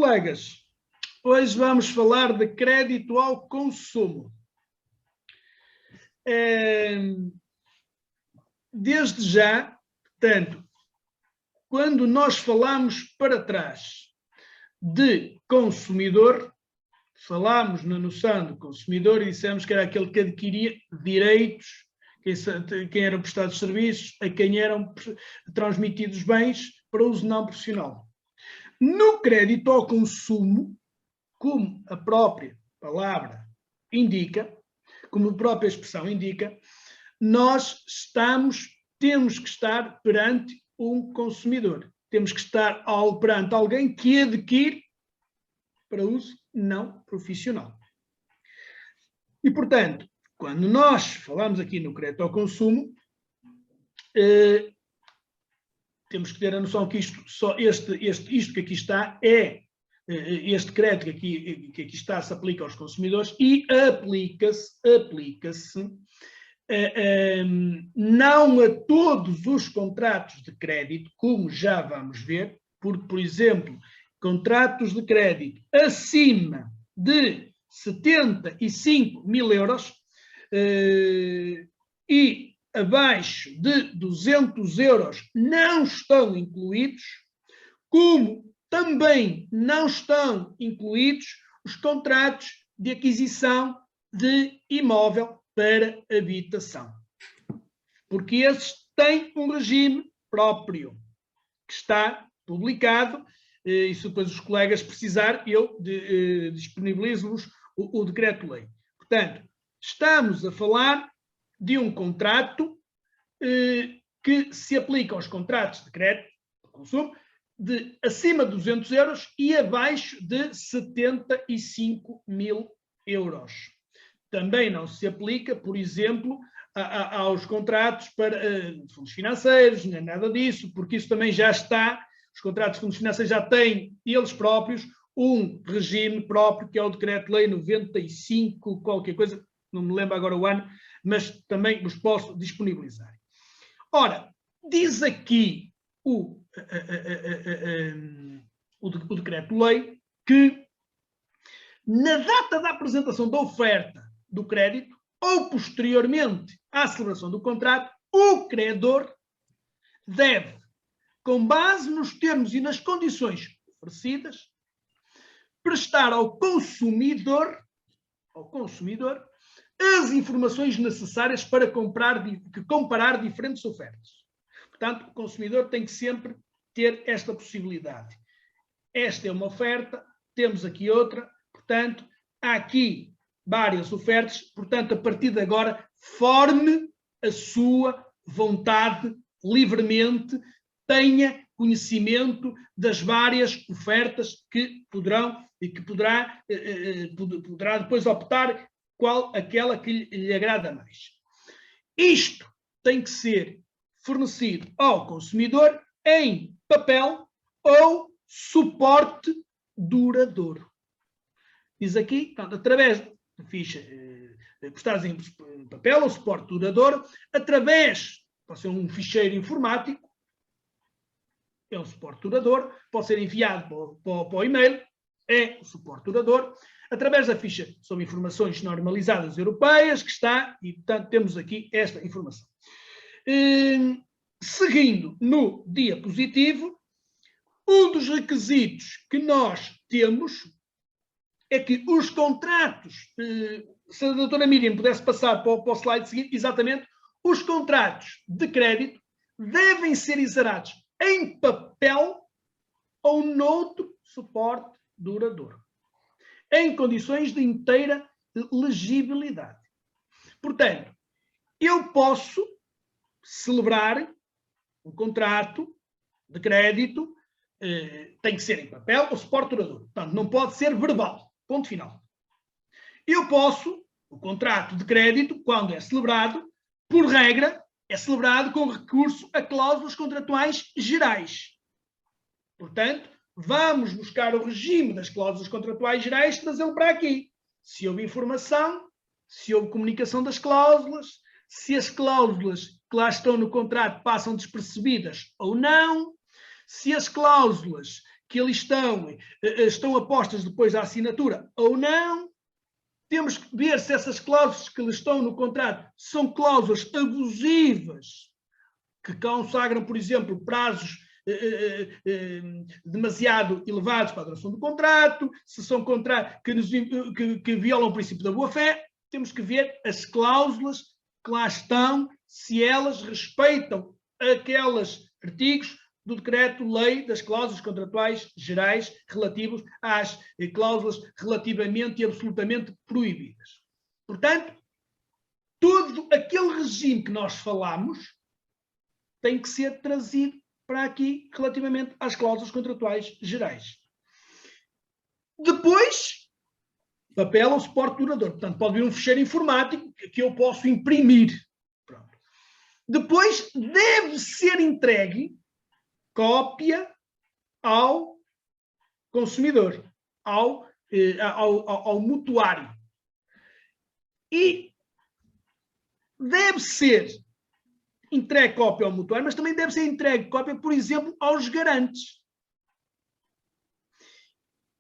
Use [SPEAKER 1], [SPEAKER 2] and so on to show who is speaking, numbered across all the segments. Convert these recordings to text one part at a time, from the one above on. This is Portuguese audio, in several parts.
[SPEAKER 1] Colegas, hoje vamos falar de crédito ao consumo. Desde já, portanto, quando nós falamos para trás de consumidor, falámos na noção de consumidor e dissemos que era aquele que adquiria direitos, quem eram prestados serviços, a quem eram transmitidos bens para uso não profissional. No crédito ao consumo, como a própria palavra indica, como a própria expressão indica, nós temos que estar perante um consumidor. Temos que estar perante alguém que adquire para uso não profissional. E, portanto, quando nós falamos aqui no crédito ao consumo, temos que ter a noção que isto que aqui está é este crédito que aqui está se aplica aos consumidores e aplica-se não a todos os contratos de crédito, como já vamos ver, porque, por exemplo, contratos de crédito acima de 75 mil euros e abaixo de 200 euros não estão incluídos, como também não estão incluídos os contratos de aquisição de imóvel para habitação. Porque esses têm um regime próprio, que está publicado, e se depois os colegas precisarem, eu disponibilizo-vos o decreto-lei. Portanto, estamos a falar de um contrato que se aplica aos contratos de crédito de consumo de acima de 200 euros e abaixo de 75 mil euros. Também não se aplica, por exemplo, aos contratos para fundos financeiros, nem nada disso, porque isso também já está, os contratos de fundos financeiros já têm eles próprios um regime próprio, que é o Decreto-Lei 95, qualquer coisa, não me lembro agora o ano, mas também vos posso disponibilizar. Ora, diz aqui o Decreto-Lei que na data da apresentação da oferta do crédito ou posteriormente à celebração do contrato, o credor deve, com base nos termos e nas condições oferecidas, prestar ao consumidor as informações necessárias para comparar diferentes ofertas. Portanto, o consumidor tem que sempre ter esta possibilidade. Esta é uma oferta, temos aqui outra, portanto, há aqui várias ofertas, portanto, a partir de agora, forme a sua vontade livremente, tenha conhecimento das várias ofertas que poderá depois optar aquela que lhe agrada mais. Isto tem que ser fornecido ao consumidor em papel ou suporte duradouro. Diz aqui, portanto, através de ficha postadas em papel ou suporte duradouro, através, pode ser um ficheiro informático, é um suporte duradouro, pode ser enviado para o e-mail, é o suporte duradouro, através da ficha sobre informações normalizadas europeias, que está, e portanto temos aqui esta informação. Seguindo no diapositivo, um dos requisitos que nós temos é que os contratos, se a doutora Miriam pudesse passar para o slide seguinte, exatamente, os contratos de crédito devem ser exarados em papel ou noutro suporte duradouro, em condições de inteira legibilidade. Portanto, eu posso celebrar um contrato de crédito, tem que ser em papel ou suporte duradouro. Portanto, não pode ser verbal. Ponto final. Eu posso, o contrato de crédito, quando é celebrado, por regra, é celebrado com recurso a cláusulas contratuais gerais. Portanto, vamos buscar o regime das cláusulas contratuais gerais e trazê-lo para aqui. Se houve informação, se houve comunicação das cláusulas, se as cláusulas que lá estão no contrato passam despercebidas ou não, se as cláusulas que ali estão apostas depois da assinatura ou não. Temos que ver se essas cláusulas que estão no contrato são cláusulas abusivas, que consagram, por exemplo, prazos demasiado elevados para a duração do contrato, se são contratos que violam o princípio da boa-fé. Temos que ver as cláusulas que lá estão, se elas respeitam aqueles artigos do Decreto-Lei das Cláusulas Contratuais Gerais relativos às cláusulas relativamente e absolutamente proibidas. Portanto, todo aquele regime que nós falamos tem que ser trazido para aqui relativamente às cláusulas contratuais gerais. Depois, papel ou suporte durador. Portanto, pode vir um fecheiro informático que eu posso imprimir. Pronto. Depois, deve ser entregue cópia ao consumidor, ao mutuário. E deve ser entregue cópia ao mutuário, mas também deve ser entregue cópia, por exemplo, aos garantes.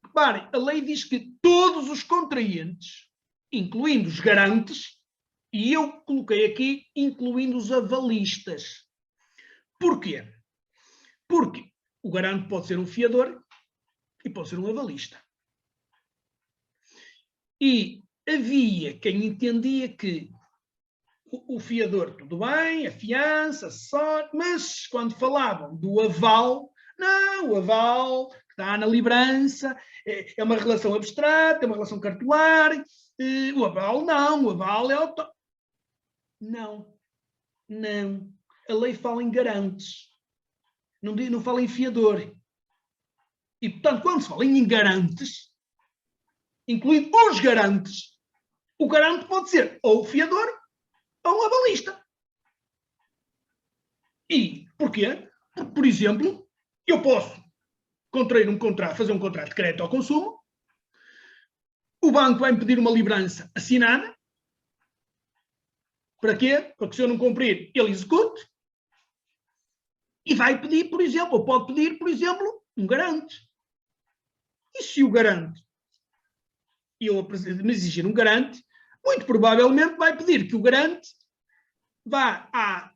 [SPEAKER 1] Reparem, a lei diz que todos os contraentes, incluindo os garantes, e eu coloquei aqui, incluindo os avalistas. Porquê? Porque o garante pode ser um fiador e pode ser um avalista. E havia quem entendia que o fiador, tudo bem, a fiança, só, mas quando falavam do aval, não, o aval que está na librança é uma relação abstrata, é uma relação cartular, o aval não, o aval é auto... Não. A lei fala em garantes, não fala em fiador. E, portanto, quando se fala em garantes, incluindo os garantes, o garante pode ser ou o fiador ou um avalista. E porquê? Porque, por exemplo, eu posso contrair um contrato, fazer um contrato de crédito ao consumo, o banco vai-me pedir uma librança assinada. Para quê? Para que, se eu não cumprir, ele execute. E vai pedir, por exemplo, ou pode pedir, por exemplo, um garante. E se o garante, eu me exigir um garante, muito provavelmente vai pedir que o garante vá à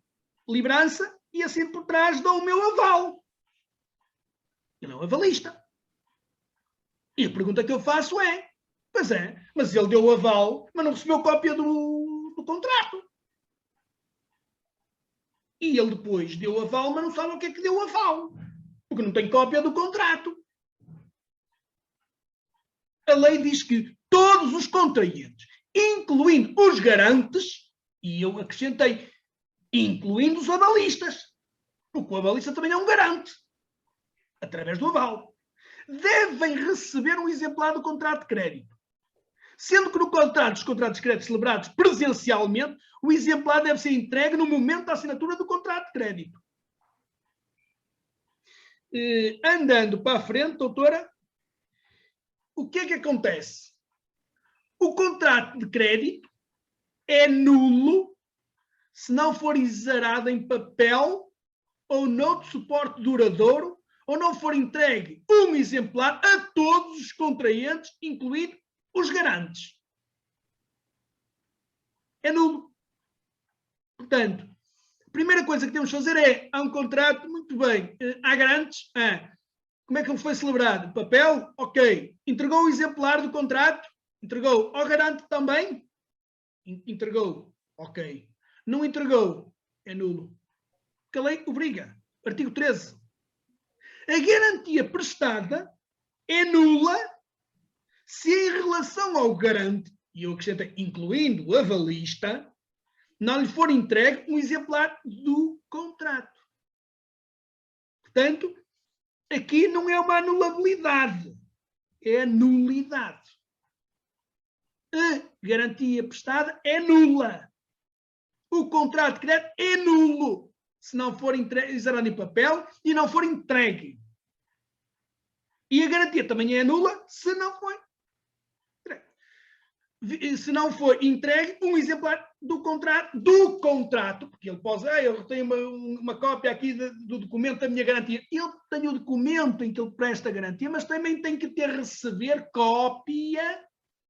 [SPEAKER 1] librança e assim por trás dá o meu aval. Ele é um avalista. E a pergunta que eu faço é, pois é, mas ele deu o aval, mas não recebeu cópia do contrato. E ele depois deu o aval, mas não sabe o que é que deu o aval, porque não tem cópia do contrato. A lei diz que todos os contraentes, incluindo os garantes, e eu acrescentei, incluindo os avalistas, porque o avalista também é um garante, através do aval, devem receber um exemplar do contrato de crédito. Sendo que no contrato, os contratos de crédito celebrados presencialmente, o exemplar deve ser entregue no momento da assinatura do contrato de crédito. Andando para a frente, doutora, o que é que acontece? O contrato de crédito é nulo se não for exarado em papel ou noutro suporte duradouro, ou não for entregue um exemplar a todos os contraentes, incluindo os garantes. É nulo. Portanto, a primeira coisa que temos de fazer é, há um contrato, muito bem, há garantes, como é que ele foi celebrado? Papel? Ok. Entregou o exemplar do contrato? Entregou ao garante também? Entregou. Ok. Não entregou? É nulo. Porque a lei obriga. Artigo 13. A garantia prestada é nula se em relação ao garante, e eu acrescento, incluindo o avalista, não lhe for entregue um exemplar do contrato. Portanto, aqui não é uma anulabilidade, é nulidade. A garantia prestada é nula. O contrato de crédito é nulo se não for exarado em papel e não for entregue. E a garantia também é nula se não for entregue um exemplar do contrato, porque ele pode dizer, eu tenho uma cópia aqui do documento da minha garantia. Ele tem o documento em que ele presta garantia, mas também tem que receber cópia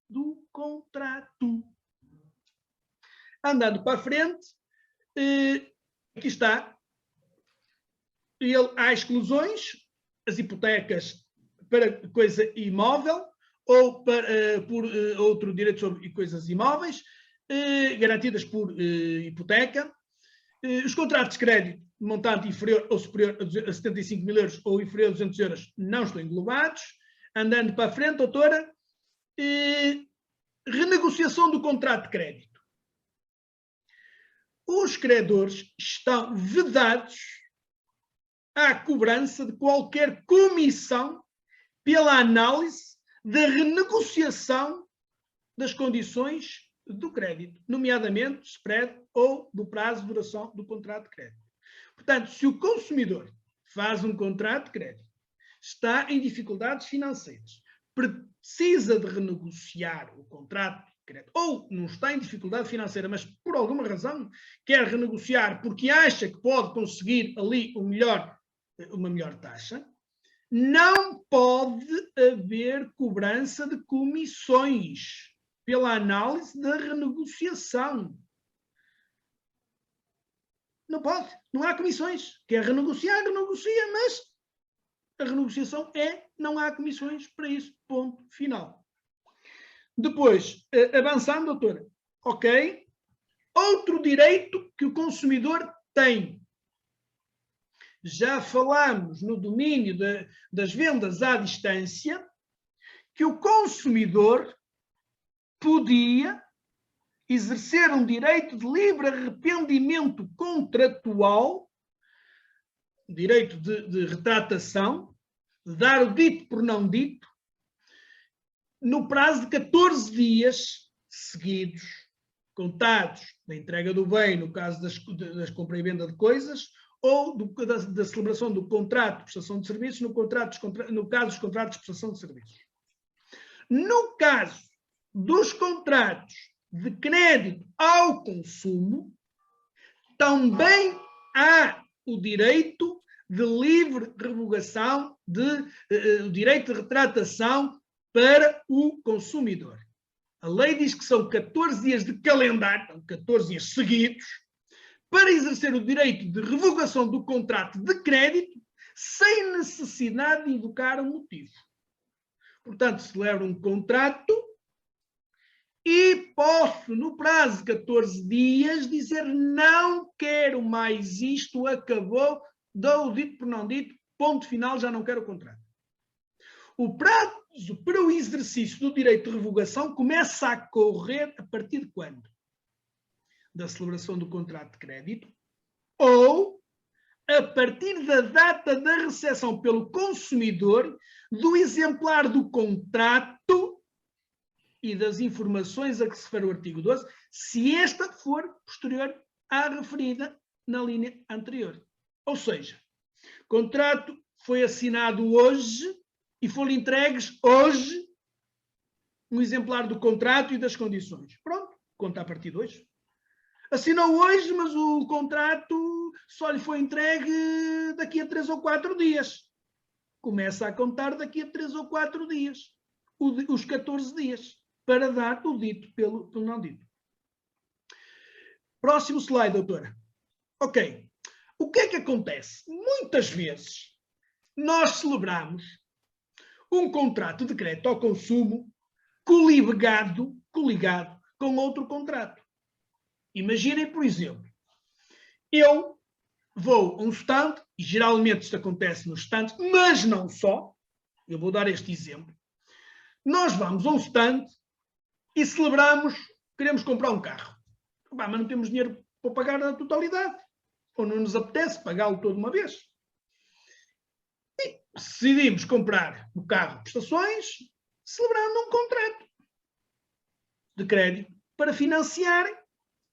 [SPEAKER 1] do contrato. Andando para a frente, aqui está. Há exclusões, as hipotecas para coisa imóvel ou por outro direito sobre coisas imóveis, garantidas por hipoteca. Os contratos de crédito de montante inferior ou superior a 75 mil euros ou inferior a 200 euros não estão englobados. Andando para a frente, doutora, renegociação do contrato de crédito. Os credores estão vedados à cobrança de qualquer comissão pela análise da renegociação das condições do crédito, nomeadamente spread ou do prazo de duração do contrato de crédito. Portanto, se o consumidor faz um contrato de crédito, está em dificuldades financeiras, precisa de renegociar o contrato de crédito, ou não está em dificuldade financeira, mas por alguma razão quer renegociar porque acha que pode conseguir ali uma melhor taxa, não pode haver cobrança de comissões pela análise da renegociação. Não pode, não há comissões. Quer renegociar, renegocia, mas a renegociação não há comissões para isso. Ponto final. Depois, avançando, doutora. Ok. Outro direito que o consumidor tem. Já falámos no domínio das vendas à distância que o consumidor podia exercer um direito de livre arrependimento contratual, direito de retratação, de dar o dito por não dito, no prazo de 14 dias seguidos, contados da entrega do bem, no caso das compra e venda de coisas, ou da celebração do contrato de prestação de serviços, no caso dos contratos de prestação de serviços. No caso dos contratos de crédito ao consumo, também há o direito de livre revogação, o direito de retratação para o consumidor. A lei diz que são 14 dias de calendário, 14 dias seguidos, para exercer o direito de revogação do contrato de crédito sem necessidade de invocar um motivo. Portanto, celebro um contrato e posso, no prazo de 14 dias, dizer não quero mais isto, acabou, dou o dito por não dito, ponto final, já não quero o contrato. O prazo para o exercício do direito de revogação começa a correr a partir de quando? Da celebração do contrato de crédito ou a partir da data da recepção pelo consumidor do exemplar do contrato e das informações a que se refere o artigo 12, se esta for posterior à referida na linha anterior. Ou seja, o contrato foi assinado hoje e foi-lhe entregues hoje um exemplar do contrato e das condições. Pronto, conta a partir de hoje. Assinou hoje, mas o contrato só lhe foi entregue daqui a 3 ou 4 dias. Começa a contar daqui a 3 ou 4 dias. Os 14 dias. Para dar o dito pelo não dito. Próximo slide, doutora. Ok. O que é que acontece? Muitas vezes nós celebramos um contrato de crédito ao consumo coligado com outro contrato. Imaginem, por exemplo, eu vou a um stand, e geralmente isto acontece nos stands, mas não só, eu vou dar este exemplo. Nós vamos a um stand e celebramos, queremos comprar um carro. Mas não temos dinheiro para pagar na totalidade. Ou não nos apetece pagá-lo todo de uma vez. E decidimos comprar o carro de prestações, celebrando um contrato de crédito para financiar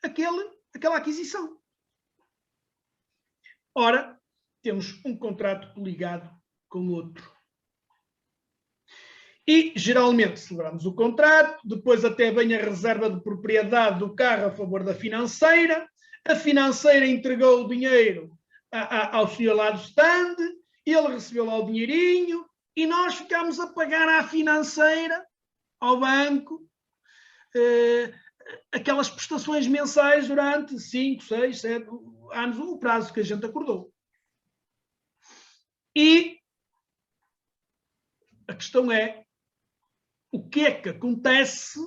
[SPEAKER 1] aquela aquisição. Ora, temos um contrato ligado com outro. E, geralmente, celebramos o contrato, depois até vem a reserva de propriedade do carro a favor da financeira, a financeira entregou o dinheiro ao senhor lá do stand, ele recebeu lá o dinheirinho, e nós ficamos a pagar à financeira, ao banco, aquelas prestações mensais durante 5, 6, 7 anos, o prazo que a gente acordou. E a questão é, o que é que acontece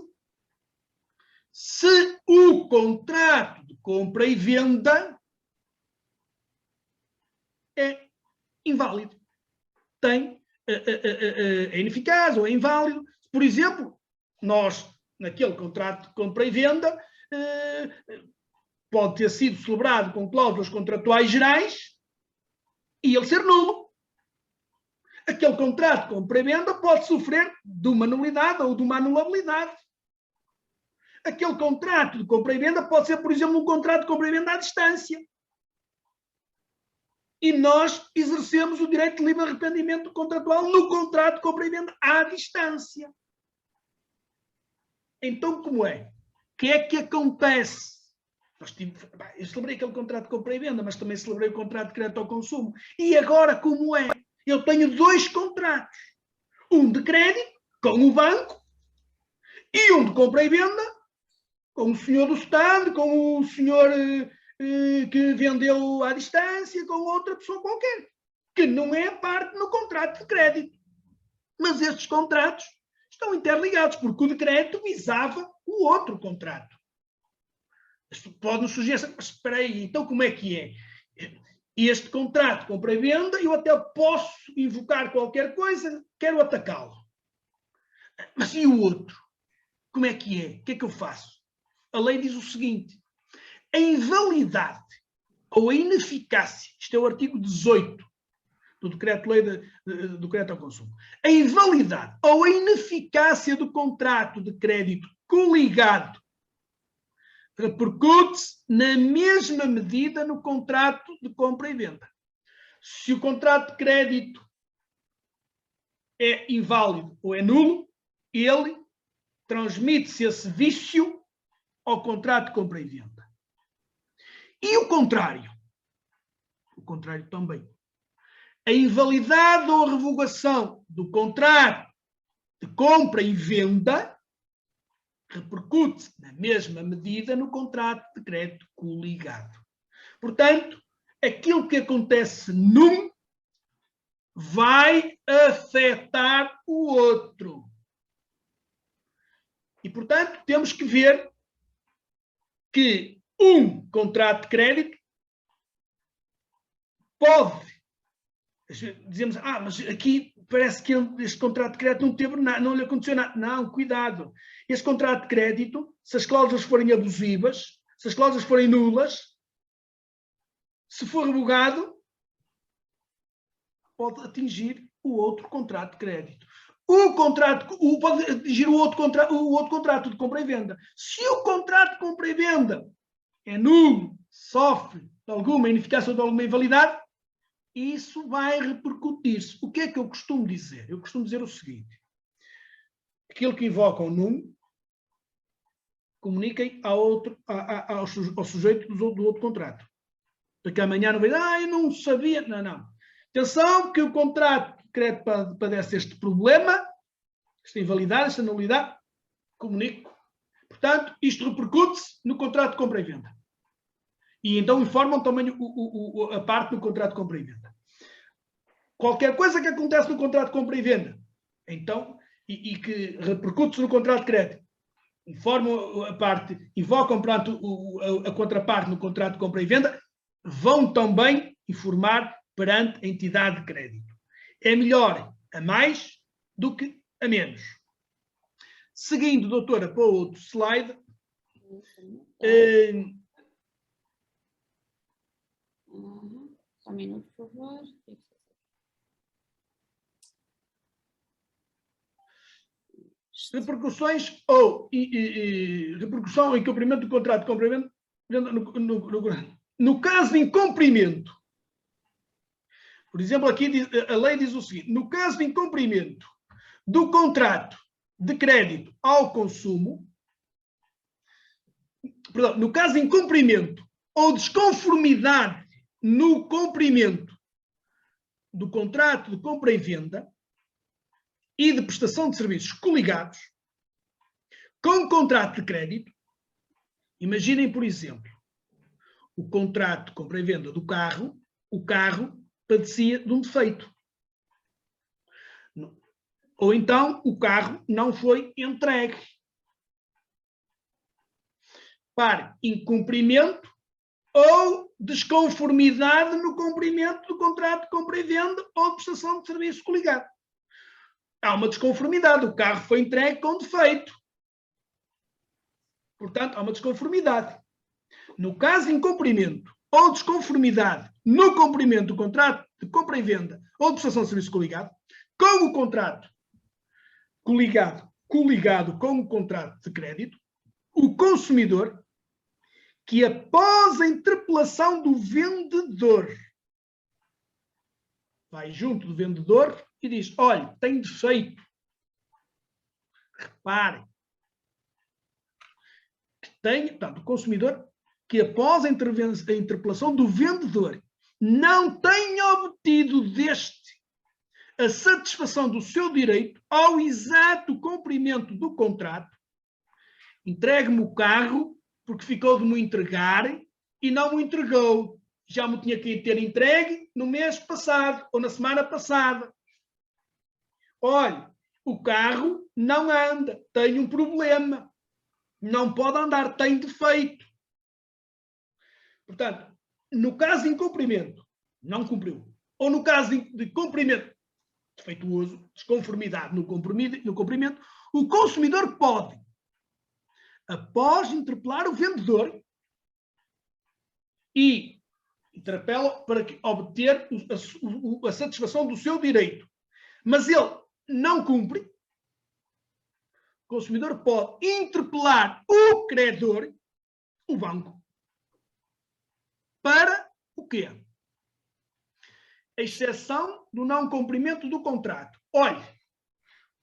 [SPEAKER 1] se o contrato de compra e venda é inválido? É ineficaz ou é inválido. Por exemplo, nós, naquele contrato de compra e venda, pode ter sido celebrado com cláusulas contratuais gerais e ele ser nulo. Aquele contrato de compra e venda pode sofrer de uma nulidade ou de uma anulabilidade. Aquele contrato de compra e venda pode ser, por exemplo, um contrato de compra e venda à distância. E nós exercemos o direito de livre arrependimento contratual no contrato de compra e venda à distância. Então, como é? O que é que acontece? Eu celebrei aquele contrato de compra e venda, mas também celebrei o contrato de crédito ao consumo. E agora, como é? Eu tenho 2 contratos. Um de crédito, com o banco, e um de compra e venda, com o senhor do stand, com o senhor que vendeu à distância, com outra pessoa qualquer, que não é parte no contrato de crédito. Mas estes contratos estão interligados, porque o de crédito visava o outro contrato. Pode-nos surgir essa... Mas espera aí, então como é que é? Este contrato, compra e venda, eu até posso invocar qualquer coisa, quero atacá-lo. Mas e o outro? Como é que é? O que é que eu faço? A lei diz o seguinte: a invalidade ou a ineficácia, isto é o artigo 18 do Decreto-Lei do Crédito ao Consumo, a invalidade ou a ineficácia do contrato de crédito coligado repercute-se na mesma medida no contrato de compra e venda. Se o contrato de crédito é inválido ou é nulo, ele transmite-se esse vício ao contrato de compra e venda. E o contrário? O contrário também. A invalidade ou a revogação do contrato de compra e venda repercute na mesma medida no contrato de crédito coligado. Portanto, aquilo que acontece num vai afetar o outro. E, portanto, temos que ver que um contrato de crédito pode... Dizemos, mas aqui parece que este contrato de crédito não teve nada, não lhe aconteceu nada. Não, cuidado. Este contrato de crédito, se as cláusulas forem abusivas, se as cláusulas forem nulas, se for revogado, pode atingir o outro contrato de crédito. Pode atingir o outro contrato de compra e venda. Se o contrato de compra e venda é nulo, sofre de alguma ineficácia ou de alguma invalidade, isso vai repercutir-se. O que é que eu costumo dizer? Eu costumo dizer o seguinte: aquilo que invocam num, comuniquem ao sujeito do outro contrato. Para que amanhã não veja, eu não sabia. Não. Atenção que o contrato de crédito padece este problema, esta invalidade, esta nulidade, comunico. Portanto, isto repercute-se no contrato de compra e venda. E então informam também a parte do contrato de compra e venda. Qualquer coisa que acontece no contrato de compra e venda, então, e que repercute-se no contrato de crédito, informam a parte, invocam a contraparte no contrato de compra e venda, vão também informar perante a entidade de crédito. É melhor a mais do que a menos. Seguindo, doutora, para o outro slide.
[SPEAKER 2] Só um minuto, por favor.
[SPEAKER 1] Repercussões ou repercussão em cumprimento do contrato de compra e venda no caso de incumprimento. Por exemplo, aqui a lei diz o seguinte: no caso de incumprimento do contrato de crédito ao consumo, perdão, no caso de incumprimento ou desconformidade no cumprimento do contrato de compra e venda e de prestação de serviços coligados com o contrato de crédito, imaginem, por exemplo, o contrato de compra e venda do carro, o carro padecia de um defeito. Ou então o carro não foi entregue. Para incumprimento ou desconformidade no cumprimento do contrato de compra e venda ou de prestação de serviço coligado. Há uma desconformidade, o carro foi entregue com defeito. Portanto, há uma desconformidade. No caso de incumprimento ou desconformidade no cumprimento do contrato de compra e venda ou de prestação de serviço coligado, com o contrato coligado com o contrato de crédito, o consumidor, que após a interpelação do vendedor, vai junto do vendedor e diz, olha, tem defeito. Repare. Portanto, o consumidor que após a interpelação do vendedor não tenha obtido deste a satisfação do seu direito ao exato cumprimento do contrato, entregue-me o carro porque ficou de me entregar e não me entregou. Já me tinha que ter entregue no mês passado ou na semana passada. Olha, o carro não anda, tem um problema. Não pode andar, tem defeito. Portanto, no caso de incumprimento, não cumpriu. Ou no caso de cumprimento defeituoso, desconformidade no cumprimento, o consumidor pode, após interpelar o vendedor e interpela para obter a satisfação do seu direito, mas ele não cumpre, o consumidor pode interpelar o credor, o banco, para o quê? A exceção do não cumprimento do contrato. Olha,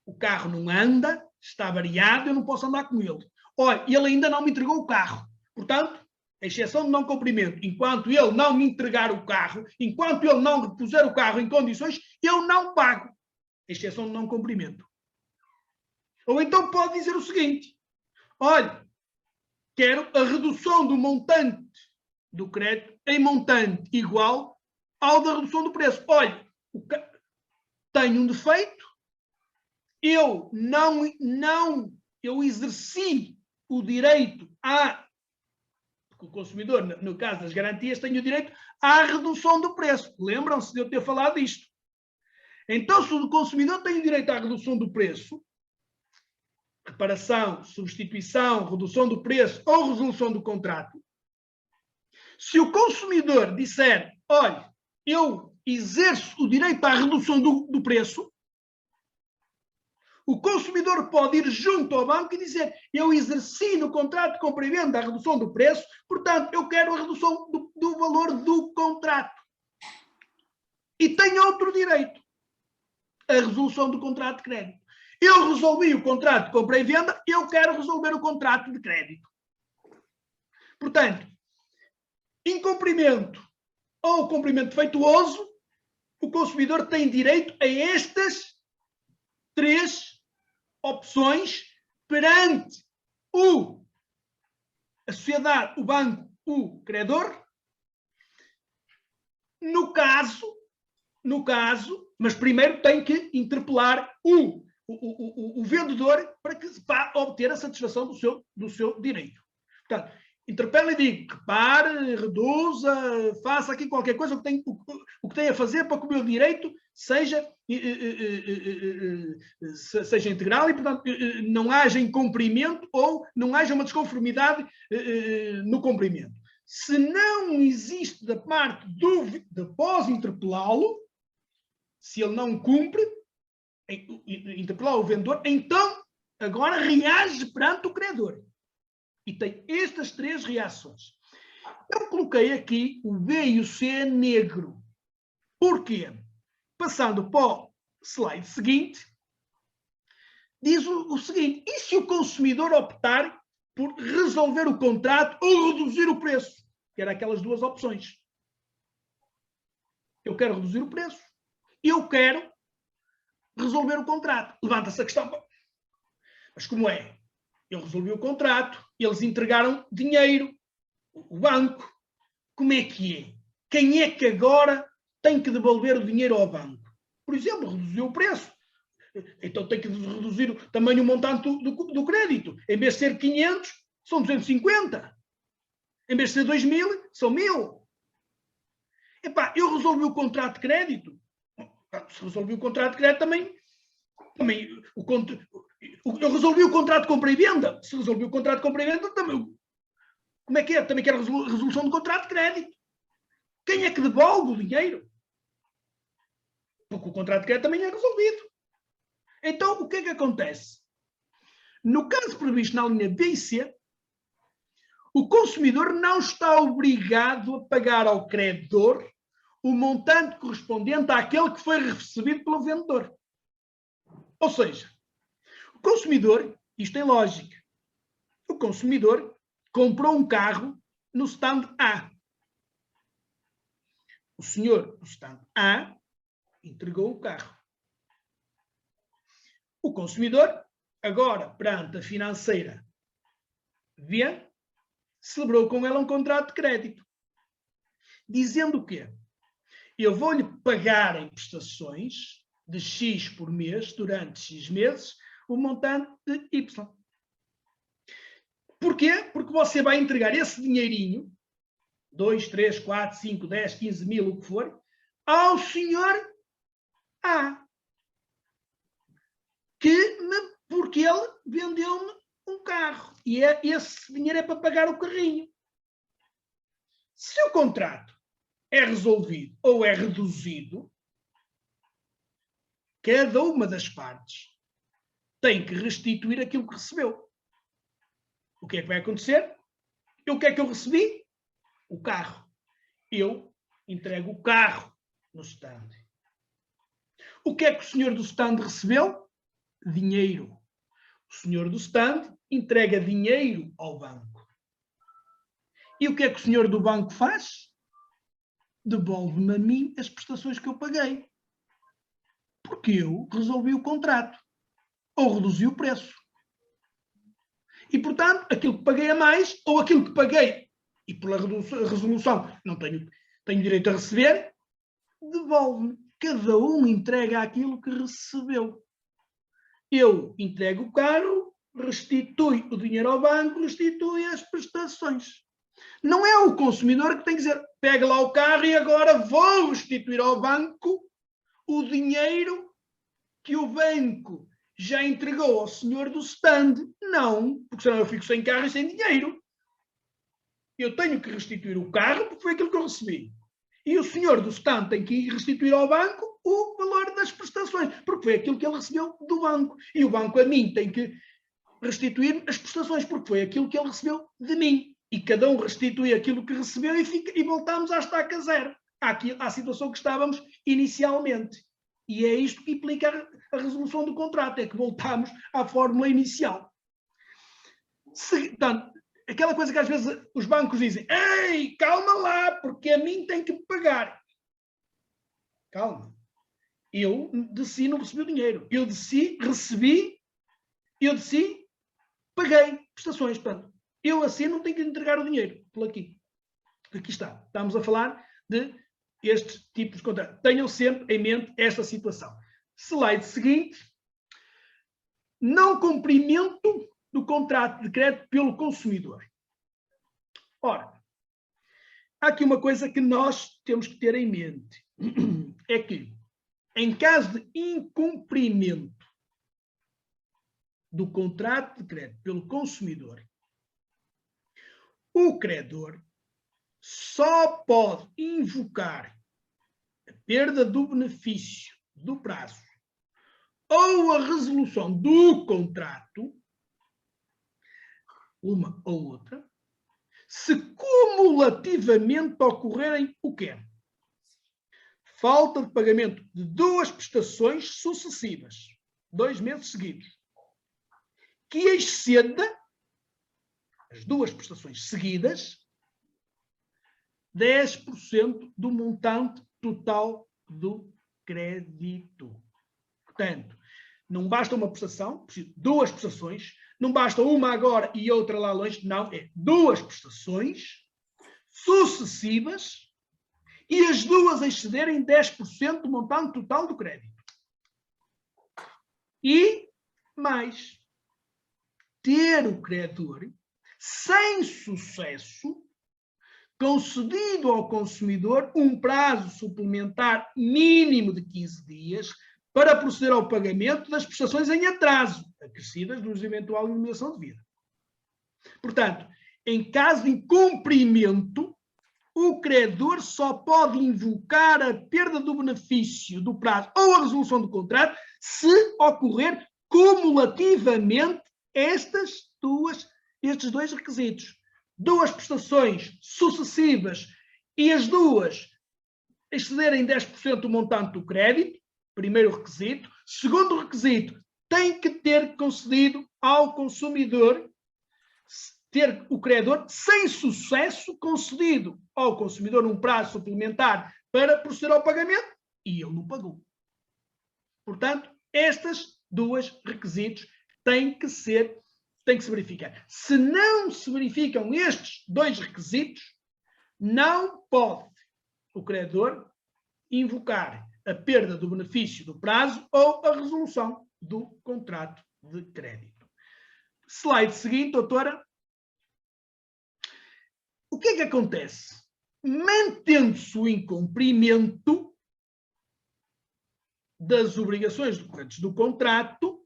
[SPEAKER 1] o carro não anda, está variado, eu não posso andar com ele. Olha, ele ainda não me entregou o carro. Portanto, a exceção do não cumprimento, enquanto ele não me entregar o carro, enquanto ele não repuser o carro em condições, eu não pago. A exceção do não cumprimento. Ou então pode dizer o seguinte, olha, quero a redução do montante do crédito em montante igual ao da redução do preço. Olha, tenho um defeito, eu exerci o direito porque o consumidor, no caso das garantias, tem o direito à redução do preço. Lembram-se de eu ter falado disto? Então, se o consumidor tem o direito à redução do preço, reparação, substituição, redução do preço ou resolução do contrato, se o consumidor disser, olha, eu exerço o direito à redução do preço, o consumidor pode ir junto ao banco e dizer, eu exerci no contrato de compra e venda a redução do preço, portanto, eu quero a redução do valor do contrato. E tem outro direito, a resolução do contrato de crédito. Eu resolvi o contrato de compra e venda, eu quero resolver o contrato de crédito. Portanto, incumprimento ou cumprimento defeituoso, o consumidor tem direito a estas três opções perante a sociedade, o banco, o credor, no caso, mas primeiro tem que interpelar o vendedor para obter a satisfação do seu direito. Portanto, interpela e diga, repare, reduza, faça aqui qualquer coisa, o que tem a fazer para que o meu direito seja integral e, portanto, não haja incumprimento ou não haja uma desconformidade no cumprimento. Se não existe da parte de após interpelá-lo, se ele não cumpre, interpelar o vendedor, então agora reage perante o credor. E tem estas três reações. Eu coloquei aqui o B e o C negro. Porquê? Passando para o slide seguinte, diz o seguinte: e se o consumidor optar por resolver o contrato ou reduzir o preço? Que era aquelas duas opções. Eu quero reduzir o preço. Eu quero resolver o contrato. Levanta-se a questão. Mas como é? Eu resolvi o contrato, eles entregaram dinheiro, o banco. Como é que é? Quem é que agora tem que devolver o dinheiro ao banco? Por exemplo, reduziu o preço. Então tem que reduzir também o montante do crédito. Em vez de ser 500, são 250. Em vez de ser 2.000, são 1.000. Epá, eu resolvi o contrato de crédito. Se resolvi o contrato de crédito, também eu resolvi o contrato de compra e venda. Se resolvi o contrato de compra e venda, também. Como é que é? Também quero resolução do contrato de crédito. Quem é que devolve o dinheiro? Porque o contrato de crédito também é resolvido. Então, o que é que acontece? No caso previsto na linha B e C, o consumidor não está obrigado a pagar ao credor o montante correspondente àquele que foi recebido pelo vendedor. Ou seja, o consumidor, isto tem lógica, o consumidor comprou um carro no stand A. O senhor do stand A entregou o carro. O consumidor, agora perante a financeira B, celebrou com ela um contrato de crédito, dizendo o quê? Eu vou-lhe pagar em prestações de X por mês, durante X meses, o montante de Y. Porquê? Porque você vai entregar esse dinheirinho, 2, 3, 4, 5, 10, 15 mil, o que for, ao senhor A. Porque ele vendeu-me um carro. E esse dinheiro é para pagar o carrinho. Se o contrato é resolvido ou é reduzido, cada uma das partes tem que restituir aquilo que recebeu. O que é que vai acontecer? O que é que eu recebi? O carro. Eu entrego o carro no stand. O que é que o senhor do stand recebeu? Dinheiro. O senhor do stand entrega dinheiro ao banco. E o que é que o senhor do banco faz? Devolve-me a mim as prestações que eu paguei. Porque eu resolvi o contrato. Ou reduzi o preço. E, portanto, aquilo que paguei a mais, ou aquilo que paguei, e pela resolução não tenho direito a receber, devolve-me. Cada um entrega aquilo que recebeu. Eu entrego o carro, restitui o dinheiro ao banco, restitui as prestações. Não é o consumidor que tem que dizer, pega lá o carro e agora vou restituir ao banco o dinheiro que o banco já entregou ao senhor do stand. Não, porque senão eu fico sem carro e sem dinheiro. Eu tenho que restituir o carro porque foi aquilo que eu recebi. E o senhor do stand tem que restituir ao banco o valor das prestações, porque foi aquilo que ele recebeu do banco. E o banco a mim tem que restituir as prestações, porque foi aquilo que ele recebeu de mim. E cada um restitui aquilo que recebeu e voltamos à estaca zero, à situação que estávamos inicialmente. E é isto que implica a resolução do contrato, é que voltamos à fórmula inicial. Portanto, aquela coisa que às vezes os bancos dizem, ei, calma lá, porque a mim tem que pagar. Calma. Eu desci, não recebi o dinheiro. Eu desci, recebi, paguei prestações. Portanto, eu assim não tenho que entregar o dinheiro. Por aqui. Aqui está. Estamos a falar de estes tipos de contratos. Tenham sempre em mente esta situação. Slide seguinte. Não cumprimento do contrato de crédito pelo consumidor. Ora, há aqui uma coisa que nós temos que ter em mente. É que, em caso de incumprimento do contrato de crédito pelo consumidor, o credor só pode invocar a perda do benefício do prazo ou a resolução do contrato, uma ou outra, se cumulativamente ocorrerem o quê? Falta de pagamento de duas prestações sucessivas, 2 meses seguidos. que exceda, as duas prestações seguidas, 10% do montante total do crédito. Portanto, não basta uma prestação, preciso duas prestações, não basta uma agora e outra lá longe, não, é duas prestações sucessivas e as duas excederem 10% do montante total do crédito. E mais, ter o credor sem sucesso concedido ao consumidor um prazo suplementar mínimo de 15 dias para proceder ao pagamento das prestações em atraso, acrescidas dos eventual eliminação de vida. Portanto, em caso de incumprimento, o credor só pode invocar a perda do benefício do prazo ou a resolução do contrato se ocorrer cumulativamente estes dois requisitos. Duas prestações sucessivas e as duas excederem 10% do montante do crédito, primeiro requisito. Segundo requisito, tem que ter concedido ao consumidor, ter o credor sem sucesso concedido ao consumidor um prazo suplementar para proceder ao pagamento e ele não pagou. Portanto, estes dois requisitos têm que se verificar. Se não se verificam estes dois requisitos, não pode o credor invocar a perda do benefício do prazo ou a resolução do contrato de crédito. Slide seguinte, doutora. O que é que acontece? Mantendo-se o incumprimento das obrigações decorrentes do contrato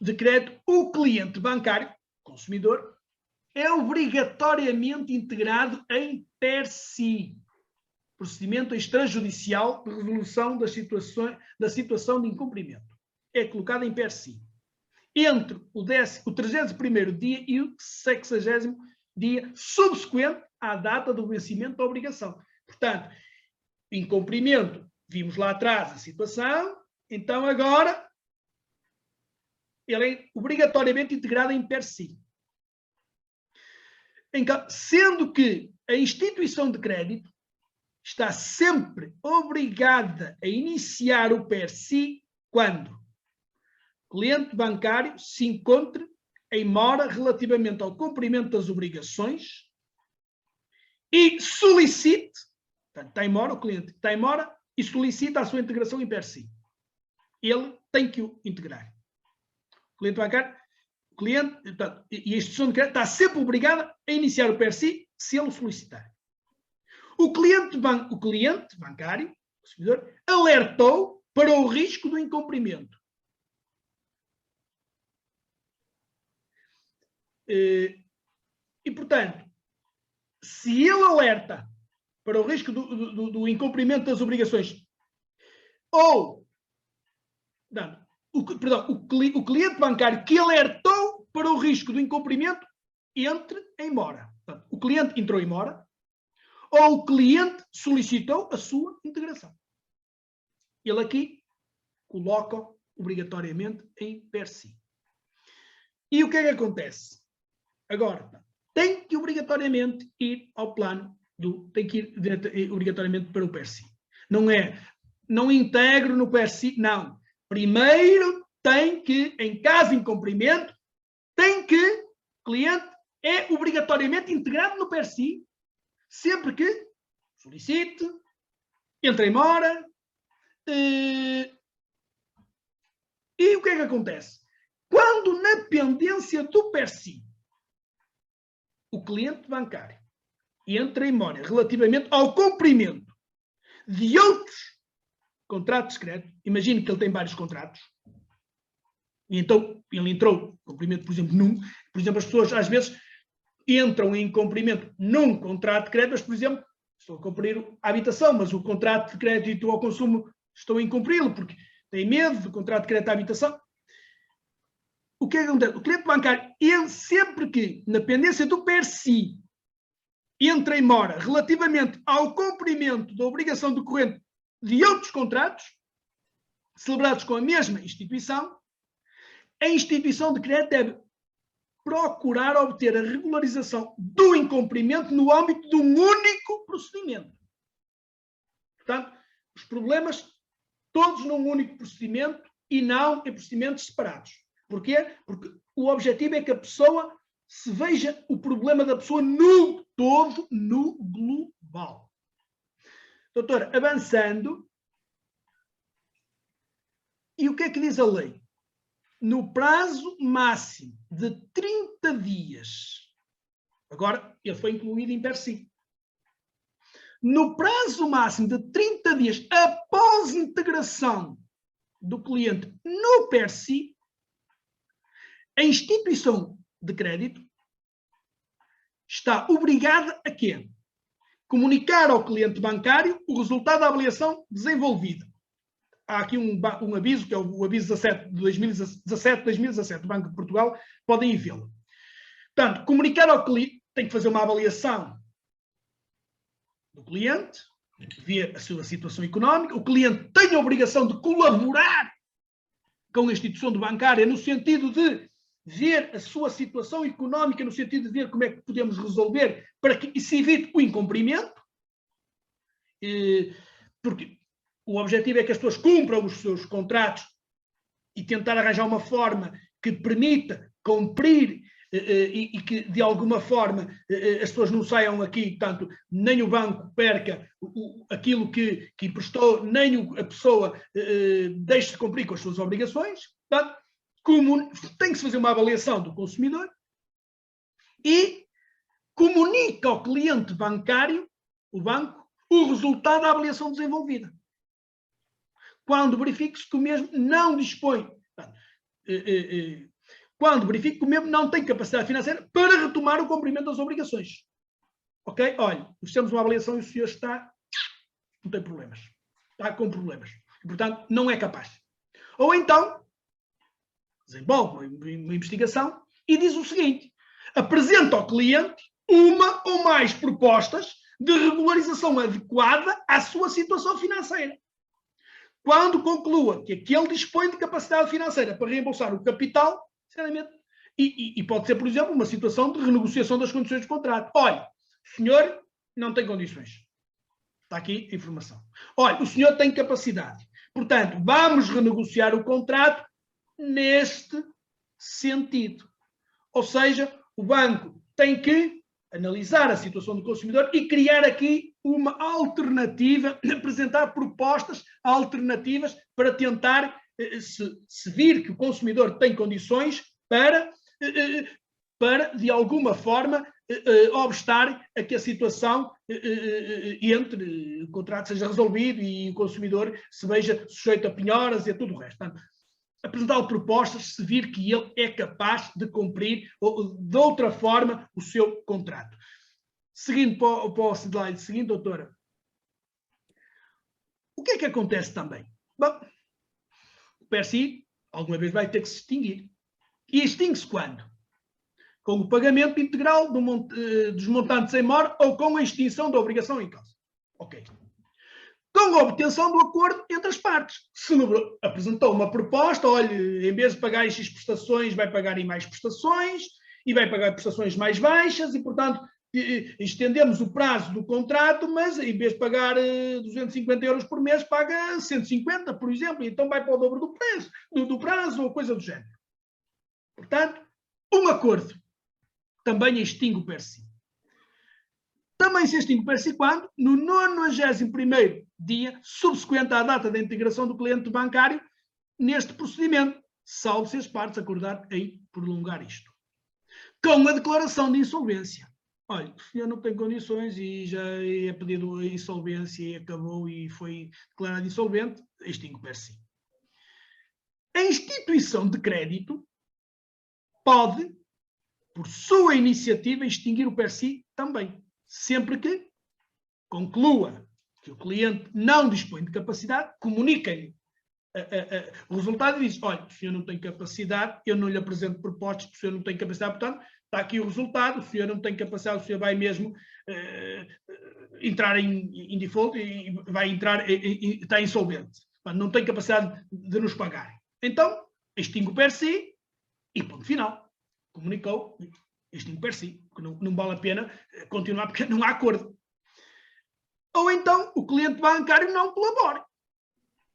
[SPEAKER 1] de crédito, o cliente bancário, consumidor, é obrigatoriamente integrado em per si, procedimento extrajudicial de resolução da situação de incumprimento. É colocado em per si. Entre o 301º dia e o 60º dia subsequente à data do vencimento da obrigação. Portanto, incumprimento, vimos lá atrás a situação, então agora ele é obrigatoriamente integrado em per si. Sendo que a instituição de crédito está sempre obrigada a iniciar o per si quando o cliente bancário se encontre em mora relativamente ao cumprimento das obrigações e solicite, portanto, está em mora, o cliente está em mora e solicita a sua integração em per si. Ele tem que o integrar. O cliente bancário, portanto, e a instituição de crédito está sempre obrigada a iniciar o per si se ele o solicitar. O cliente bancário, o consumidor, alertou para o risco do incumprimento. E, portanto, se ele alerta para o risco do incumprimento das obrigações, ou, não, o cliente bancário que alertou para o risco do incumprimento entre em mora. Portanto, o cliente entrou em mora, ou o cliente solicitou a sua integração. Ele aqui coloca obrigatoriamente em per si. E o que é que acontece? Agora, tem que obrigatoriamente ir ao plano tem que ir obrigatoriamente para o per si. Não é, não integro no per si, não. Primeiro tem que, em caso de incumprimento, o cliente é obrigatoriamente integrado no per si, sempre que solicite, entre em mora. E o que é que acontece? Quando na pendência do per si, o cliente bancário entra em mora relativamente ao cumprimento de outros contratos de crédito, imagine que ele tem vários contratos, e então ele entrou em cumprimento, por exemplo, num. Por exemplo, as pessoas às vezes entram em cumprimento num contrato de crédito, mas, por exemplo, estou a cumprir a habitação, mas o contrato de crédito ao consumo estou a incumpri-lo, porque tem medo do contrato de crédito à habitação. O que é que acontece? O cliente bancário, ele sempre que, na pendência do per si, entra em mora relativamente ao cumprimento da obrigação decorrente de outros contratos, celebrados com a mesma instituição, a instituição de crédito deve procurar obter a regularização do incumprimento no âmbito de um único procedimento. Portanto, os problemas todos num único procedimento e não em procedimentos separados. Porquê? Porque o objetivo é que a pessoa se veja o problema da pessoa no todo, no global. Doutor, avançando. E o que é que diz a lei? No prazo máximo de 30 dias. Agora, ele foi incluído em per si. No prazo máximo de 30 dias após integração do cliente no per si, a instituição de crédito está obrigada a quê? Comunicar ao cliente bancário o resultado da avaliação desenvolvida. Há aqui um aviso, que é o aviso 17 de 2017 do Banco de Portugal, podem ir vê-lo. Portanto, comunicar ao cliente, tem que fazer uma avaliação do cliente, ver a sua situação económica, o cliente tem a obrigação de colaborar com a instituição bancária no sentido de ver a sua situação económica, no sentido de ver como é que podemos resolver para que se evite o incumprimento, porque o objetivo é que as pessoas cumpram os seus contratos e tentar arranjar uma forma que permita cumprir e que, de alguma forma, as pessoas não saiam aqui, portanto, nem o banco perca aquilo que emprestou, nem a pessoa deixe de cumprir com as suas obrigações. Portanto, tem que se fazer uma avaliação do consumidor e comunica ao cliente bancário, o banco, o resultado da avaliação desenvolvida. Quando verifique-se que o mesmo não dispõe, quando verifique que o mesmo não tem capacidade financeira para retomar o cumprimento das obrigações. Ok? Olha, fizemos uma avaliação e o senhor não tem problemas. Está com problemas. E, portanto, não é capaz. Ou então, desenvolve uma investigação e diz o seguinte: apresenta ao cliente uma ou mais propostas de regularização adequada à sua situação financeira. Quando conclua que aquele dispõe de capacidade financeira para reembolsar o capital, sinceramente, e pode ser, por exemplo, uma situação de renegociação das condições do contrato. Olha, o senhor não tem condições. Está aqui a informação. Olha, o senhor tem capacidade. Portanto, vamos renegociar o contrato neste sentido. Ou seja, o banco tem que analisar a situação do consumidor e criar aqui uma alternativa, apresentar propostas alternativas para tentar, se vir que o consumidor tem condições para de alguma forma, obstar a que a situação entre o contrato seja resolvido e o consumidor se veja sujeito a penhoras e a tudo o resto. Portanto, apresentar propostas se vir que ele é capaz de cumprir de outra forma o seu contrato. Seguindo para o slide seguinte, doutora, o que é que acontece também? Bom, o per si alguma vez vai ter que se extinguir. E extingue-se quando? Com o pagamento integral dos montantes em mora ou com a extinção da obrigação em causa. Ok. Com a obtenção do acordo entre as partes. Se apresentou uma proposta, olha, em vez de pagar X prestações, vai pagar em mais prestações e vai pagar prestações mais baixas e, portanto, estendemos o prazo do contrato, mas em vez de pagar 250 euros por mês, paga 150, por exemplo, e então vai para o dobro do preço, do prazo ou coisa do género. Portanto, um acordo também extingue o per si. Também se extingue o per si quando? No 91º dia subsequente à data da integração do cliente bancário neste procedimento, salvo se as partes acordar em prolongar isto. Com a declaração de insolvência. Olha, o senhor não tem condições e já é pedido a insolvência e acabou e foi declarado insolvente, extingue o per si. A instituição de crédito pode, por sua iniciativa, extinguir o per si também, sempre que conclua que o cliente não dispõe de capacidade, comunica-lhe o resultado e diz, olha, o senhor não tem capacidade, eu não lhe apresento propostas, o senhor não tem capacidade, portanto, está aqui o resultado, o senhor não tem capacidade, o senhor vai mesmo entrar em default e vai entrar, está insolvente, não tem capacidade de nos pagar. Então, extingue o per si E ponto final. Comunicou, isto não per si, porque não vale a pena continuar porque não há acordo. Ou então o cliente bancário não colabora.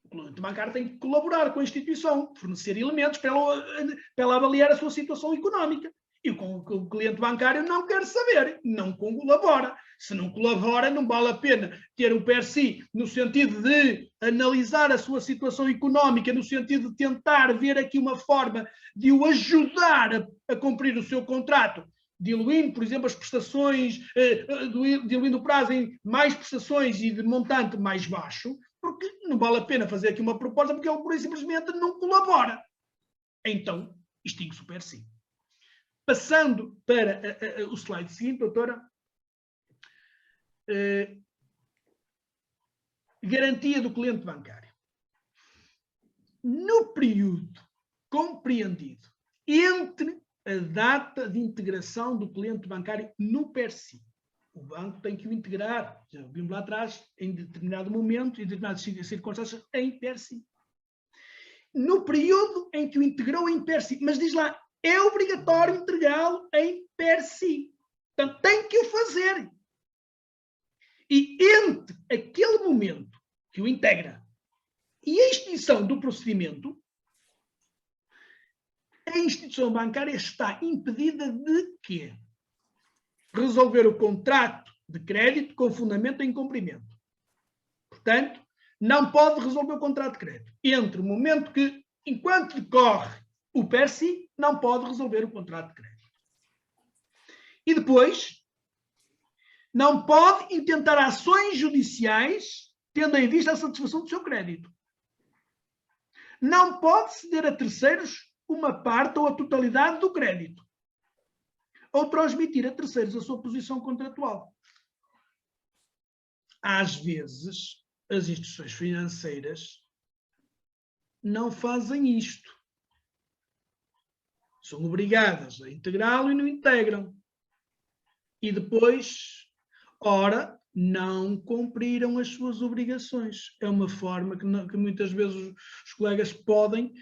[SPEAKER 1] O cliente bancário tem que colaborar com a instituição, fornecer elementos para ela avaliar a sua situação económica. E o cliente bancário não quer saber, não colabora. Se não colabora, não vale a pena ter o PERSI no sentido de analisar a sua situação económica, no sentido de tentar ver aqui uma forma de o ajudar a cumprir o seu contrato, diluindo, por exemplo, as prestações, diluindo o prazo em mais prestações e de montante mais baixo, porque não vale a pena fazer aqui uma proposta porque ele, por simplesmente, não colabora. Então, extingue-se o PERSI. Passando para o slide seguinte, doutora. Garantia do cliente bancário. No período compreendido entre a data de integração do cliente bancário no PERSI, o banco tem que o integrar, já vimos lá atrás, em determinado momento, em determinadas circunstâncias, em PERSI. No período em que o integrou em PERSI, mas diz lá, é obrigatório entregá-lo em PERSI. Portanto, tem que o fazer. E entre aquele momento que o integra e a extinção do procedimento, a instituição bancária está impedida de quê? Resolver o contrato de crédito com fundamento em incumprimento. Portanto, não pode resolver o contrato de crédito. Entre o momento que, enquanto decorre o PERSI, não pode resolver o contrato de crédito. E depois, não pode intentar ações judiciais tendo em vista a satisfação do seu crédito. Não pode ceder a terceiros uma parte ou a totalidade do crédito. Ou transmitir a terceiros a sua posição contratual. Às vezes, as instituições financeiras não fazem isto. São obrigadas a integrá-lo e não integram. E depois, ora, não cumpriram as suas obrigações. É uma forma que muitas vezes os colegas podem,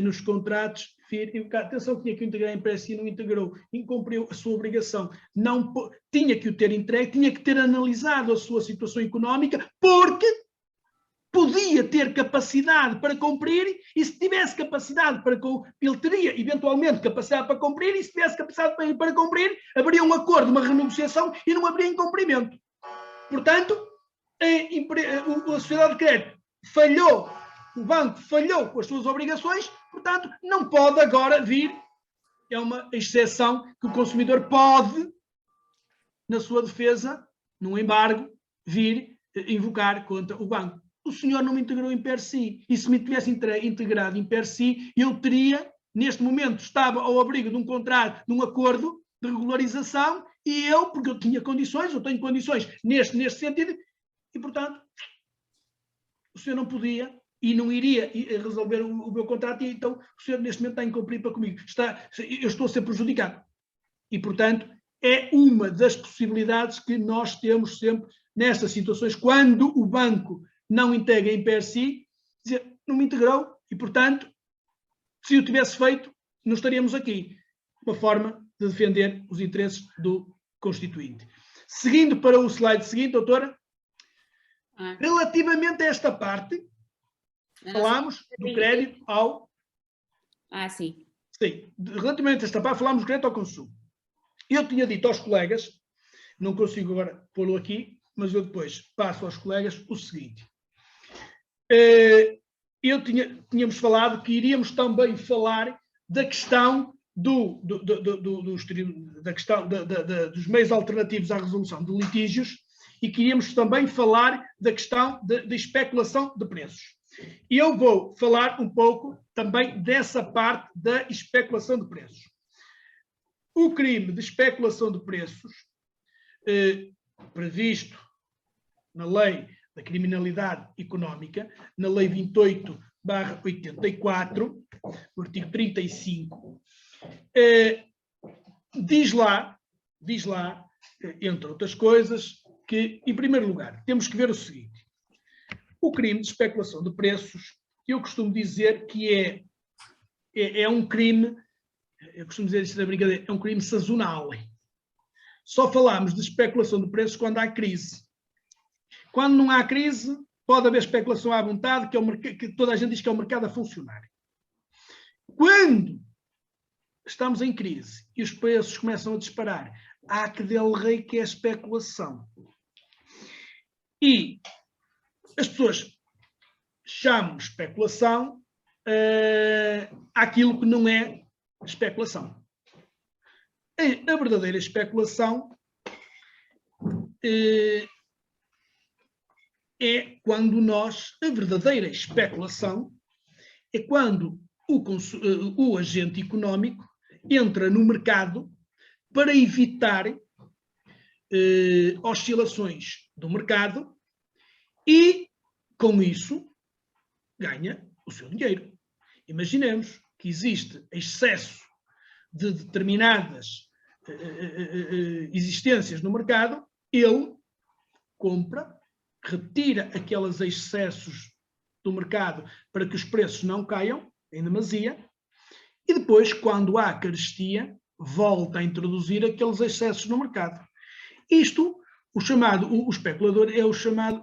[SPEAKER 1] nos contratos, vir, atenção, tinha que integrar em PERSI e não integrou, incumpriu a sua obrigação. Não, tinha que o ter entregue, tinha que ter analisado a sua situação económica, porque podia ter capacidade para cumprir, e se tivesse capacidade para cumprir, ele teria eventualmente capacidade para cumprir, e se tivesse capacidade para cumprir, haveria um acordo, uma renegociação e não haveria incumprimento. Portanto, a sociedade de crédito falhou, o banco falhou com as suas obrigações, portanto, não pode agora vir, é uma exceção que o consumidor pode, na sua defesa, num embargo, vir invocar contra o banco. O senhor não me integrou em PERSI. E se me tivesse integrado em PERSI, eu teria, neste momento, estava ao abrigo de um contrato, de um acordo de regularização, e eu, porque eu tinha condições, eu tenho condições neste sentido, e, portanto, o senhor não podia e não iria resolver o meu contrato, e então o senhor, neste momento, está a incumprir para comigo. Eu estou a ser prejudicado. E, portanto, é uma das possibilidades que nós temos sempre nestas situações, quando o banco não integra em PERSI, dizer, não me integrou e, portanto, se o tivesse feito, não estaríamos aqui. Uma forma de defender os interesses do constituinte. Seguindo para o slide seguinte, doutora, relativamente a esta parte, falámos do crédito ao...
[SPEAKER 2] sim.
[SPEAKER 1] Sim, relativamente a esta parte, falámos do crédito ao consumo. Eu tinha dito aos colegas, não consigo agora pô-lo aqui, mas eu depois passo aos colegas o seguinte. Tínhamos falado que iríamos também falar da questão dos meios alternativos à resolução de litígios, e queríamos também falar da questão da especulação de preços. E eu vou falar um pouco também dessa parte da especulação de preços. O crime de especulação de preços, previsto na lei da criminalidade económica, na lei 28/84, o artigo 35, diz lá, entre outras coisas, que, em primeiro lugar, temos que ver o seguinte. O crime de especulação de preços, eu costumo dizer que é um crime eu costumo dizer isto na brincadeira, é um crime sazonal. Só falamos de especulação de preços quando há crise. Quando não há crise, pode haver especulação à vontade, que toda a gente diz que é o mercado a funcionar. Quando estamos em crise e os preços começam a disparar, há que del rei que é a especulação. E as pessoas chamam especulação àquilo que não é especulação. A verdadeira especulação é quando a verdadeira especulação é quando o agente económico entra no mercado para evitar oscilações do mercado e, com isso, ganha o seu dinheiro. Imaginemos que existe excesso de determinadas existências no mercado, ele compra, retira aqueles excessos do mercado para que os preços não caiam em demasia e depois, quando há carestia, volta a introduzir aqueles excessos no mercado. Isto, o especulador é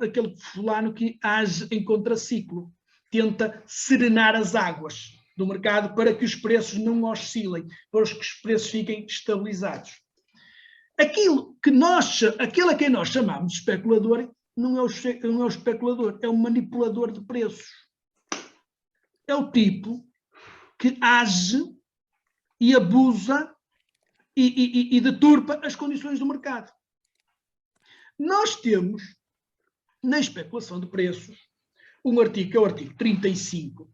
[SPEAKER 1] aquele fulano que age em contraciclo, tenta serenar as águas do mercado para que os preços não oscilem, para que os preços fiquem estabilizados. Aquele a quem nós chamamos de especulador não é o especulador, é o manipulador de preços. É o tipo que age e abusa e deturpa as condições do mercado. Nós temos, na especulação de preços, um artigo, que é o artigo 35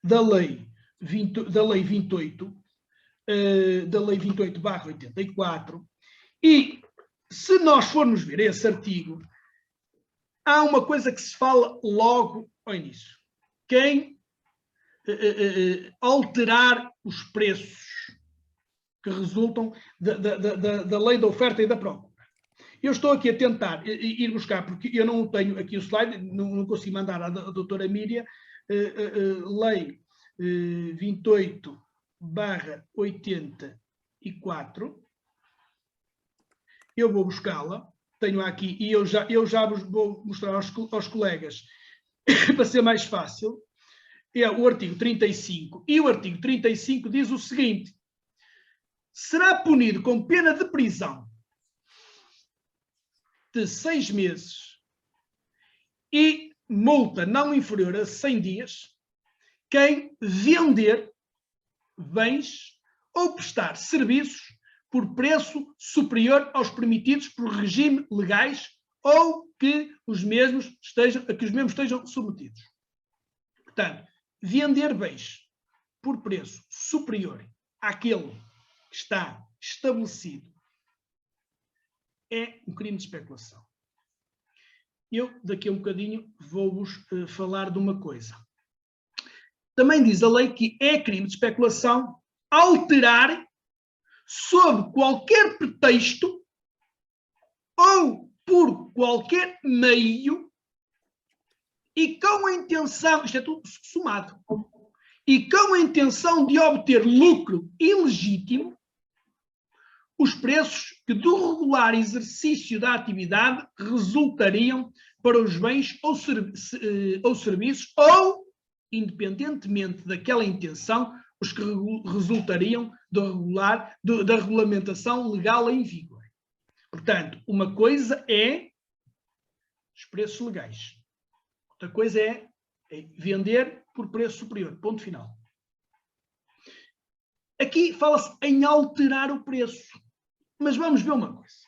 [SPEAKER 1] da Lei 28/84, e se nós formos ver esse artigo, há uma coisa que se fala logo ao início. Quem alterar os preços que resultam da lei da oferta e da procura. Eu estou aqui a tentar ir buscar, porque eu não tenho aqui o slide, não consigo mandar à doutora Míria, lei 28/84. Eu vou buscá-la, tenho aqui, e eu já vos vou mostrar aos colegas, para ser mais fácil. É o artigo 35, e o artigo 35 diz o seguinte: será punido com pena de prisão de 6 meses e multa não inferior a 100 dias quem vender bens ou prestar serviços por preço superior aos permitidos por regime legais ou que os mesmos estejam submetidos. Portanto, vender bens por preço superior àquele que está estabelecido é um crime de especulação. Eu, daqui a um bocadinho, vou-vos falar de uma coisa. Também diz a lei que é crime de especulação alterar, sob qualquer pretexto ou por qualquer meio e com a intenção, isto é tudo somado, e com a intenção de obter lucro ilegítimo, os preços que do regular exercício da atividade resultariam para os bens ou serviços ou, independentemente daquela intenção, os que resultariam da regulamentação legal em vigor. Portanto, uma coisa é os preços legais. Outra coisa é vender por preço superior. Ponto final. Aqui fala-se em alterar o preço. Mas vamos ver uma coisa.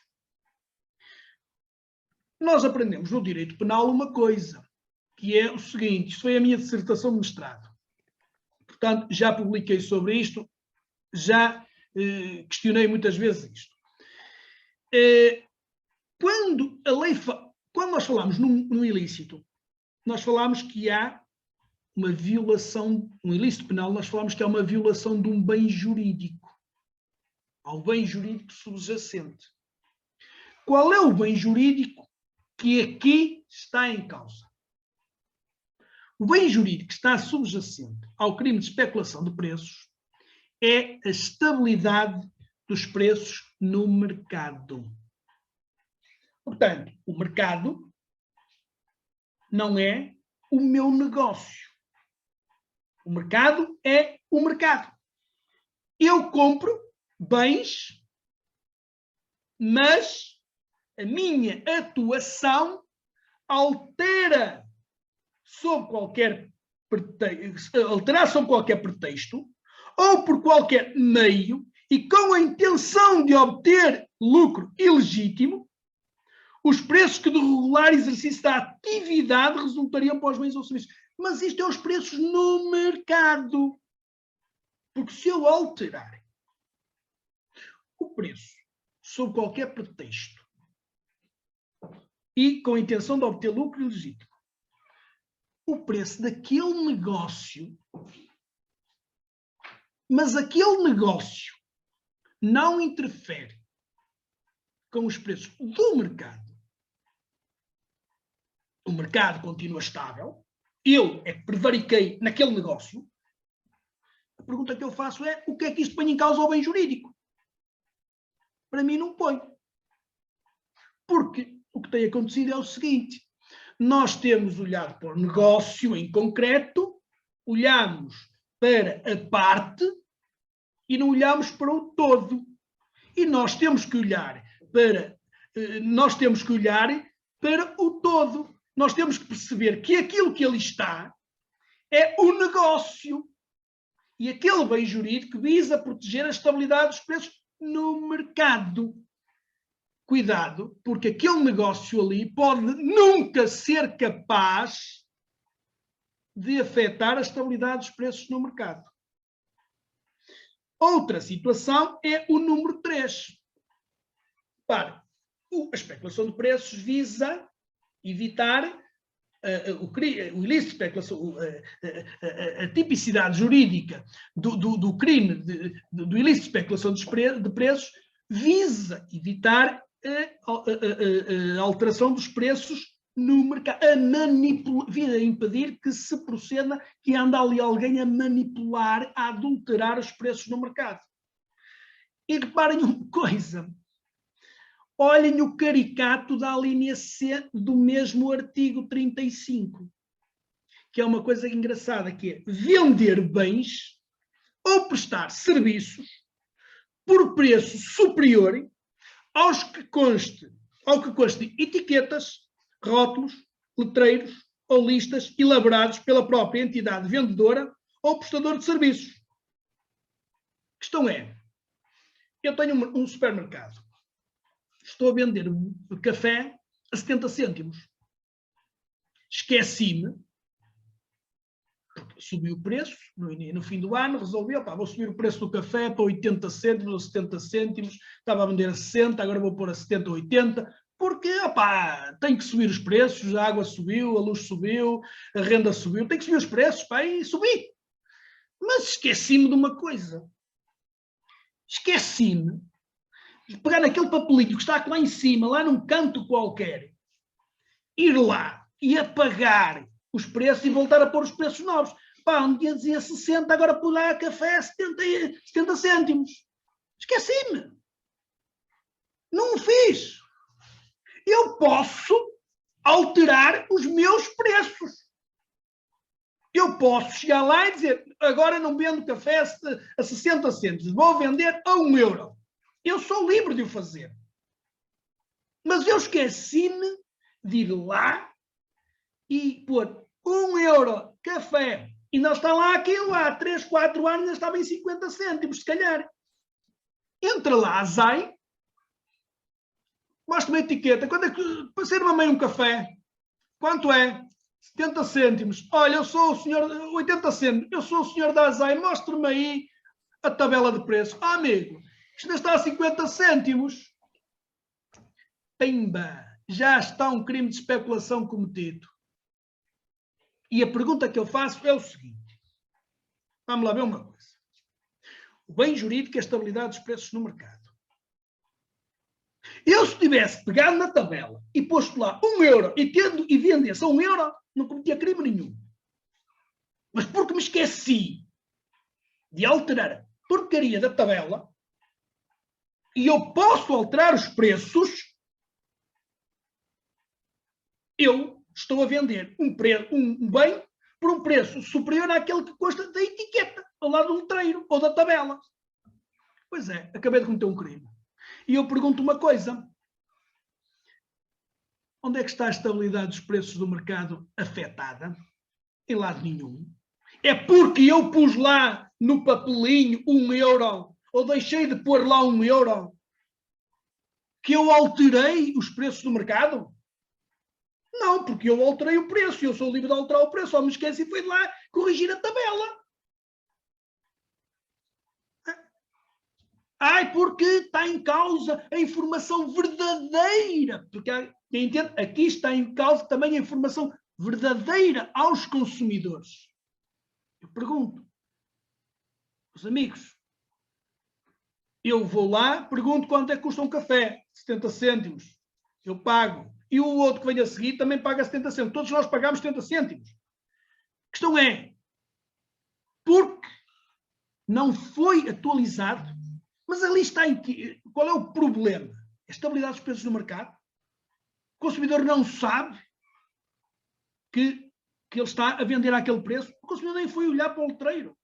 [SPEAKER 1] Nós aprendemos no direito penal uma coisa, que é o seguinte: isto foi a minha dissertação de mestrado. Portanto, já publiquei sobre isto, já questionei muitas vezes isto. Quando nós falamos num ilícito, nós falamos que há uma violação, um ilícito penal, nós falamos que há uma violação de um bem jurídico. Ao bem jurídico subjacente. Qual é o bem jurídico que aqui está em causa? O bem jurídico que está subjacente ao crime de especulação de preços é a estabilidade dos preços no mercado. Portanto, o mercado não é o meu negócio. O mercado é o mercado. Eu compro bens, mas a minha atuação altera sob qualquer pretexto ou por qualquer meio e com a intenção de obter lucro ilegítimo, os preços que do regular exercício da atividade resultariam para os bens ou serviços. Mas isto é os preços no mercado. Porque se eu alterar o preço sob qualquer pretexto e com a intenção de obter lucro ilegítimo, o preço daquele negócio, mas aquele negócio não interfere com os preços do mercado. O mercado continua estável, eu é que prevariquei naquele negócio. A pergunta que eu faço é: o que é que isto põe em causa ao bem jurídico? Para mim não põe. Porque o que tem acontecido é o seguinte: nós temos olhado para o negócio em concreto, olhamos para a parte e não olhamos para o todo. E nós temos que olhar para o todo. Nós temos que perceber que aquilo que ali está é o negócio. E aquele bem jurídico visa proteger a estabilidade dos preços no mercado. Cuidado, porque aquele negócio ali pode nunca ser capaz de afetar a estabilidade dos preços no mercado. Outra situação é o número 3. Para a especulação de preços visa evitar o ilícito de especulação, a tipicidade jurídica do crime do ilícito de especulação de preços visa evitar a alteração dos preços no mercado, visa impedir que se proceda, que anda ali alguém a manipular, a adulterar os preços no mercado. E reparem uma coisa, olhem o caricato da alínea C do mesmo artigo 35, que é uma coisa engraçada, que é vender bens ou prestar serviços por preço superior ao que conste etiquetas, rótulos, letreiros ou listas elaborados pela própria entidade vendedora ou prestador de serviços. A questão é, eu tenho um supermercado, estou a vender café a 70 cêntimos. Esqueci-me, porque subiu o preço no fim do ano, resolvi, vou subir o preço do café para 80 cêntimos ou 70 cêntimos, estava a vender a 60, agora vou pôr a 70 ou 80, porque, tem que subir os preços, a água subiu, a luz subiu, a renda subiu, tem que subir os preços, e subi. Mas esqueci-me de uma coisa. Esqueci-me de pegar naquele papelinho que está lá em cima, lá num canto qualquer, ir lá e apagar os preços e voltar a pôr os preços novos. Um dia dizia 60, agora por lá café 70 cêntimos. Esqueci-me. Não o fiz. Eu posso alterar os meus preços. Eu posso chegar lá e dizer, agora não vendo café a 60 cêntimos, vou vender a 1 euro. Eu sou livre de o fazer. Mas eu esqueci-me de ir lá e pôr 1 euro café. E não está lá aquilo há 3, 4 anos, ainda estava em 50 cêntimos, se calhar. Entra lá a Zai, mostra uma etiqueta. Quando é que para ser mamãe um café? Quanto é? 70 cêntimos. Olha, eu sou o senhor, 80 cêntimos. Eu sou o senhor da Zai, mostre-me aí a tabela de preço. Amigo, isto ainda está a 50 cêntimos. Pimba! Já está um crime de especulação cometido. E a pergunta que eu faço é o seguinte. Vamos lá ver uma coisa. O bem jurídico é a estabilidade dos preços no mercado. Eu, se tivesse pegado na tabela e posto lá 1 euro e vendesse a 1 euro, não cometia crime nenhum. Mas porque me esqueci de alterar porcaria da tabela e eu posso alterar os preços, eu estou a vender um bem por um preço superior àquele que custa da etiqueta, ao lado do letreiro ou da tabela. Pois é, acabei de cometer um crime. E eu pergunto uma coisa. Onde é que está a estabilidade dos preços do mercado afetada? Em lado nenhum. É porque eu pus lá no papelinho 1 euro, ou deixei de pôr lá 1 euro, que eu alterei os preços do mercado? Não, porque eu alterei o preço, eu sou livre de alterar o preço, só me esqueci e foi de lá corrigir a tabela. Ai, porque está em causa a informação verdadeira. Porque, entende? Aqui está em causa também a informação verdadeira aos consumidores. Eu pergunto, os amigos, eu vou lá, pergunto quanto é que custa um café, 70 cêntimos, eu pago. E o outro que vem a seguir também paga 70 cêntimos. Todos nós pagamos 70 cêntimos. A questão é, porque não foi atualizado, mas ali está em que, qual é o problema? A estabilidade dos preços no mercado. O consumidor não sabe que ele está a vender àquele preço. O consumidor nem foi olhar para o letreiro.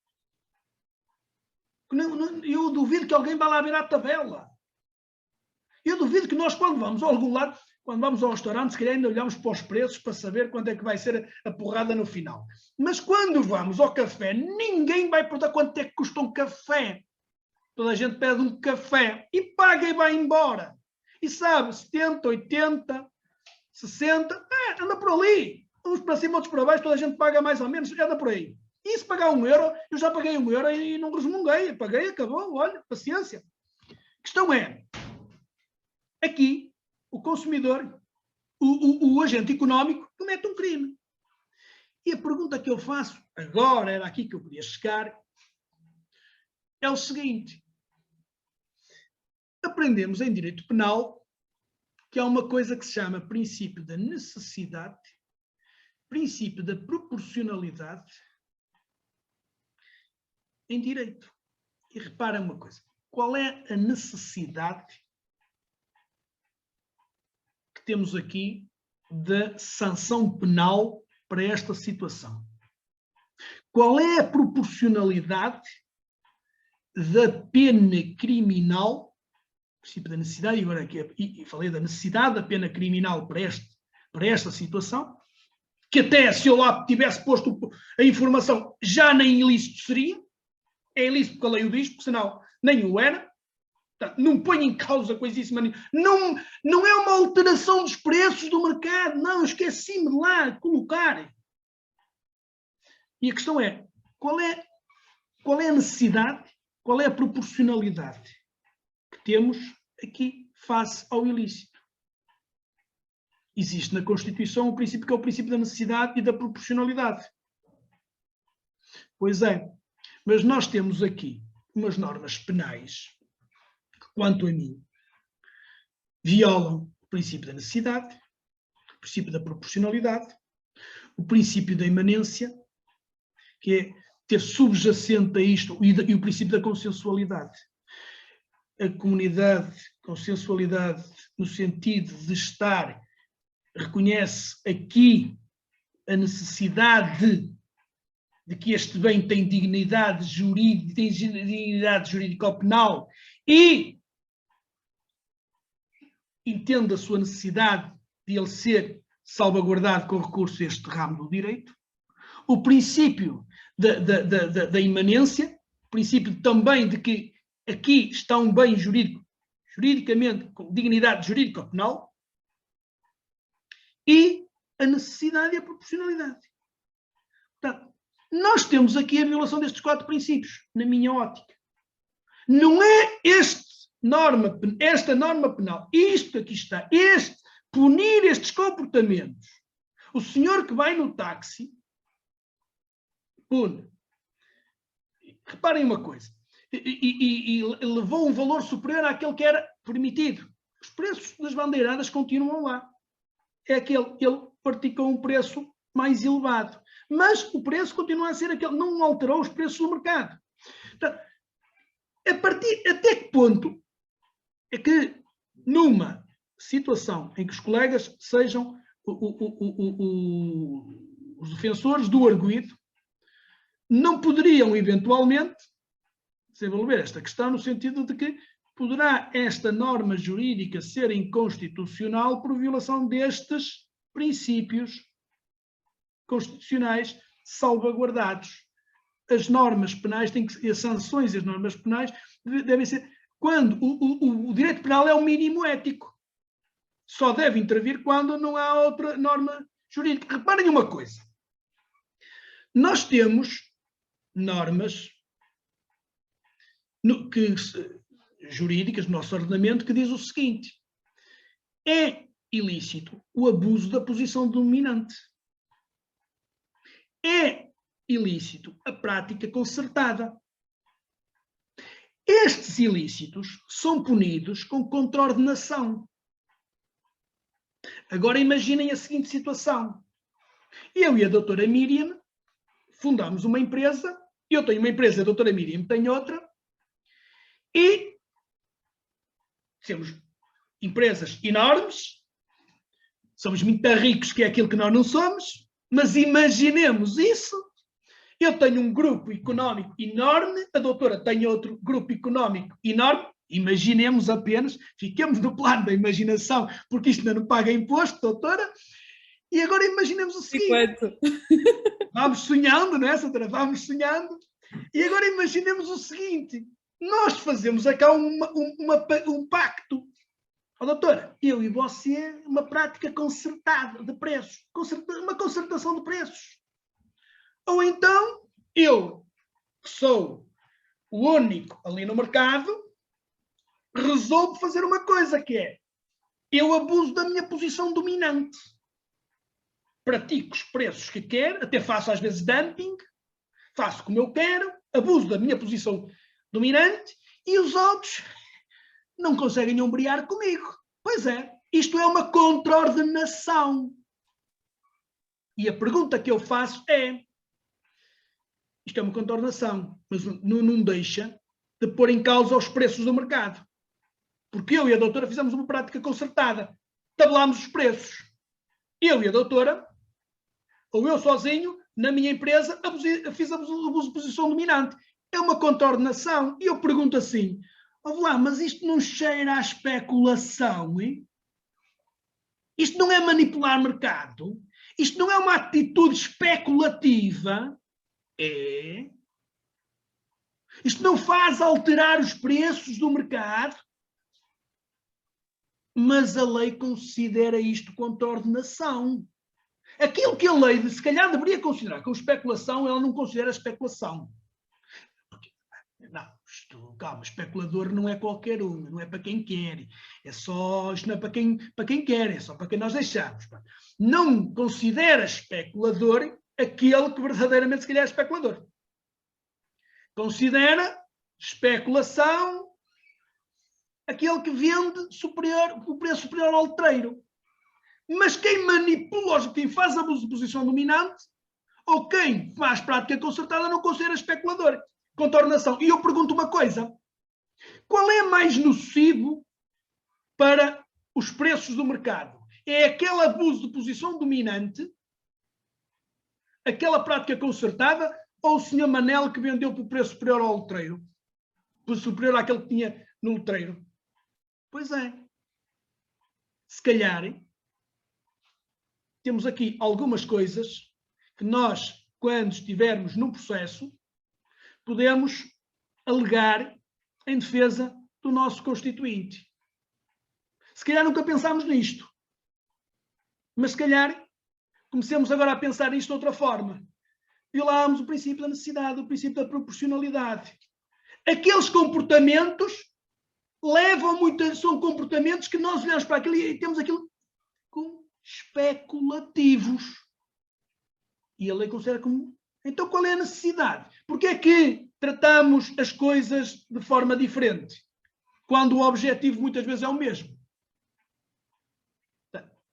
[SPEAKER 1] Eu duvido que alguém vá lá ver a tabela. Eu duvido que nós, quando vamos a algum lado, quando vamos ao restaurante, se calhar ainda olhamos para os preços para saber quanto é que vai ser a porrada no final. Mas quando vamos ao café, ninguém vai perguntar quanto é que custa um café. Toda a gente pede um café e paga e vai embora. E sabe, 70, 80, 60, anda por ali. Uns para cima, outros para baixo, toda a gente paga mais ou menos, anda por aí. E se pagar 1 euro, eu já paguei 1 euro e não resmunguei. Paguei, acabou, olha, paciência. A questão é, aqui, o consumidor, o agente económico, comete um crime. E a pergunta que eu faço, agora era aqui que eu queria chegar, é o seguinte. Aprendemos em direito penal que há uma coisa que se chama princípio da necessidade, princípio da proporcionalidade em direito. E repara uma coisa, qual é a necessidade que temos aqui da sanção penal para esta situação? Qual é a proporcionalidade da pena criminal, princípio da necessidade, e agora aqui falei da necessidade da pena criminal para esta situação, que até se eu lá tivesse posto a informação já nem ilícito seria, é ilícito porque a lei o diz, porque senão nem o era. Portanto, não põe em causa coisíssima nenhuma. Não é uma alteração dos preços do mercado, não, esqueci-me de lá colocar. E a questão é, qual é a necessidade, qual é a proporcionalidade que temos aqui face ao ilícito? Existe na Constituição um princípio que é o princípio da necessidade e da proporcionalidade. Pois é, mas nós temos aqui umas normas penais que, quanto a mim, violam o princípio da necessidade, o princípio da proporcionalidade, o princípio da imanência, que é ter subjacente a isto, e o princípio da consensualidade. A comunidade, consensualidade, no sentido de estar, reconhece aqui a necessidade de que este bem tem dignidade jurídica ou penal e entende a sua necessidade de ele ser salvaguardado com recurso a este ramo do direito. O princípio da imanência, o princípio também de que aqui está um bem juridicamente, com dignidade jurídica ou penal, e a necessidade e a proporcionalidade. Portanto, nós temos aqui a violação destes 4 princípios, na minha ótica. Não é esta norma penal, isto que aqui está, punir estes comportamentos. O senhor que vai no táxi, pune. Reparem uma coisa, e levou um valor superior àquele que era permitido. Os preços das bandeiradas continuam lá. É aquele, ele praticou um preço mais elevado. Mas o preço continua a ser aquele, não alterou os preços do mercado. Portanto, até que ponto é que, numa situação em que os colegas sejam os defensores do arguido, não poderiam, eventualmente, desenvolver esta questão no sentido de que poderá esta norma jurídica ser inconstitucional por violação destes princípios constitucionais salvaguardados. As normas penais têm que, as sanções e as normas penais devem ser, quando o direito penal é o mínimo ético. Só deve intervir quando não há outra norma jurídica. Reparem uma coisa. Nós temos normas jurídicas no nosso ordenamento que diz o seguinte: é ilícito o abuso da posição dominante. É ilícito a prática concertada. Estes ilícitos são punidos com contraordenação. Agora imaginem a seguinte situação. Eu e a doutora Miriam fundamos uma empresa, eu tenho uma empresa, a doutora Miriam tem outra, e temos empresas enormes, somos muito ricos, que é aquilo que nós não somos, mas imaginemos isso. Eu tenho um grupo económico enorme, a doutora tem outro grupo económico enorme. Imaginemos apenas, fiquemos no plano da imaginação, porque isto ainda não paga imposto, doutora. E agora imaginemos o seguinte. Vamos sonhando, não é, doutora? Vamos sonhando. E agora imaginemos o seguinte. Nós fazemos aqui um pacto. Oh, doutora, eu e você, uma prática concertada de preços. Uma concertação de preços. Ou então, eu, que sou o único ali no mercado, resolvo fazer uma coisa que é, eu abuso da minha posição dominante. Pratico os preços que quero, até faço às vezes dumping, faço como eu quero, abuso da minha posição dominante e os outros não conseguem ombrear comigo. Pois é, isto é uma contraordenação. E a pergunta que eu faço é, isto é uma contraordenação, mas não deixa de pôr em causa os preços do mercado. Porque eu e a doutora fizemos uma prática concertada. Tabelámos os preços. Eu e a doutora, ou eu sozinho, na minha empresa, fizemos o abuso de posição dominante. É uma contraordenação. E eu pergunto assim, lá, mas isto não cheira à especulação, hein? Isto não é manipular mercado? Isto não é uma atitude especulativa? É. Isto não faz alterar os preços do mercado? Mas a lei considera isto contraordenação. Aquilo que a lei, se calhar, deveria considerar como especulação, ela não considera especulação. Porque, não, calma, especulador não é qualquer um, não é para quem quer. É só, isto não é para quem quer, é só para quem nós deixamos. Não considera especulador aquele que verdadeiramente, se calhar, é especulador. Considera especulação aquele que vende o preço superior ao letreiro. Mas quem manipula, quem faz abuso de posição dominante, ou quem faz prática concertada, não considera especulador. Contornação. E eu pergunto uma coisa. Qual é mais nocivo para os preços do mercado? É aquele abuso de posição dominante, aquela prática concertada, ou o senhor Manel que vendeu por preço superior ao letreiro? Por superior àquele que tinha no letreiro? Pois é. Se calhar, temos aqui algumas coisas que nós, quando estivermos num processo, podemos alegar em defesa do nosso constituinte. Se calhar nunca pensámos nisto. Mas se calhar comecemos agora a pensar nisto de outra forma. Violámos o princípio da necessidade, o princípio da proporcionalidade. Aqueles comportamentos são comportamentos que nós olhamos para aquilo e temos aquilo como especulativos. E a lei considera como... Então qual é a necessidade? Porque é que tratamos as coisas de forma diferente? Quando o objetivo muitas vezes é o mesmo.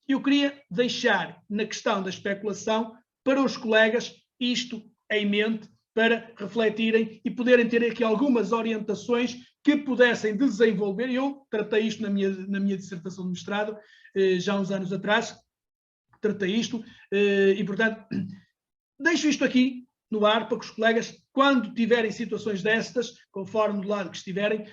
[SPEAKER 1] Eu queria deixar na questão da especulação para os colegas isto em mente para refletirem e poderem ter aqui algumas orientações que pudessem desenvolver. Eu tratei isto na minha dissertação de mestrado, já há uns anos atrás, tratei isto, e portanto, deixo isto aqui no ar para que os colegas, quando tiverem situações destas, conforme do lado que estiverem,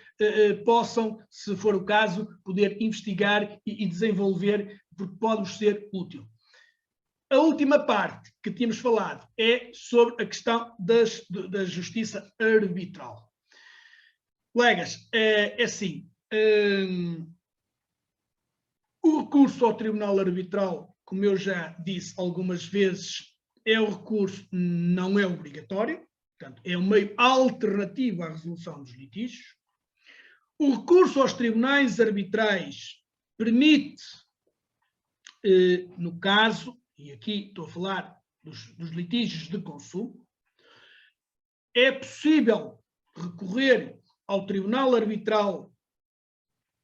[SPEAKER 1] possam, se for o caso, poder investigar e desenvolver, porque pode-vos ser útil. A última parte que tínhamos falado é sobre a questão da justiça arbitral. Colegas, é assim, o recurso ao tribunal arbitral, como eu já disse algumas vezes, é o recurso, não é obrigatório, portanto, é um meio alternativo à resolução dos litígios. O recurso aos tribunais arbitrais permite, no caso, e aqui estou a falar dos litígios de consumo, é possível recorrer ao tribunal arbitral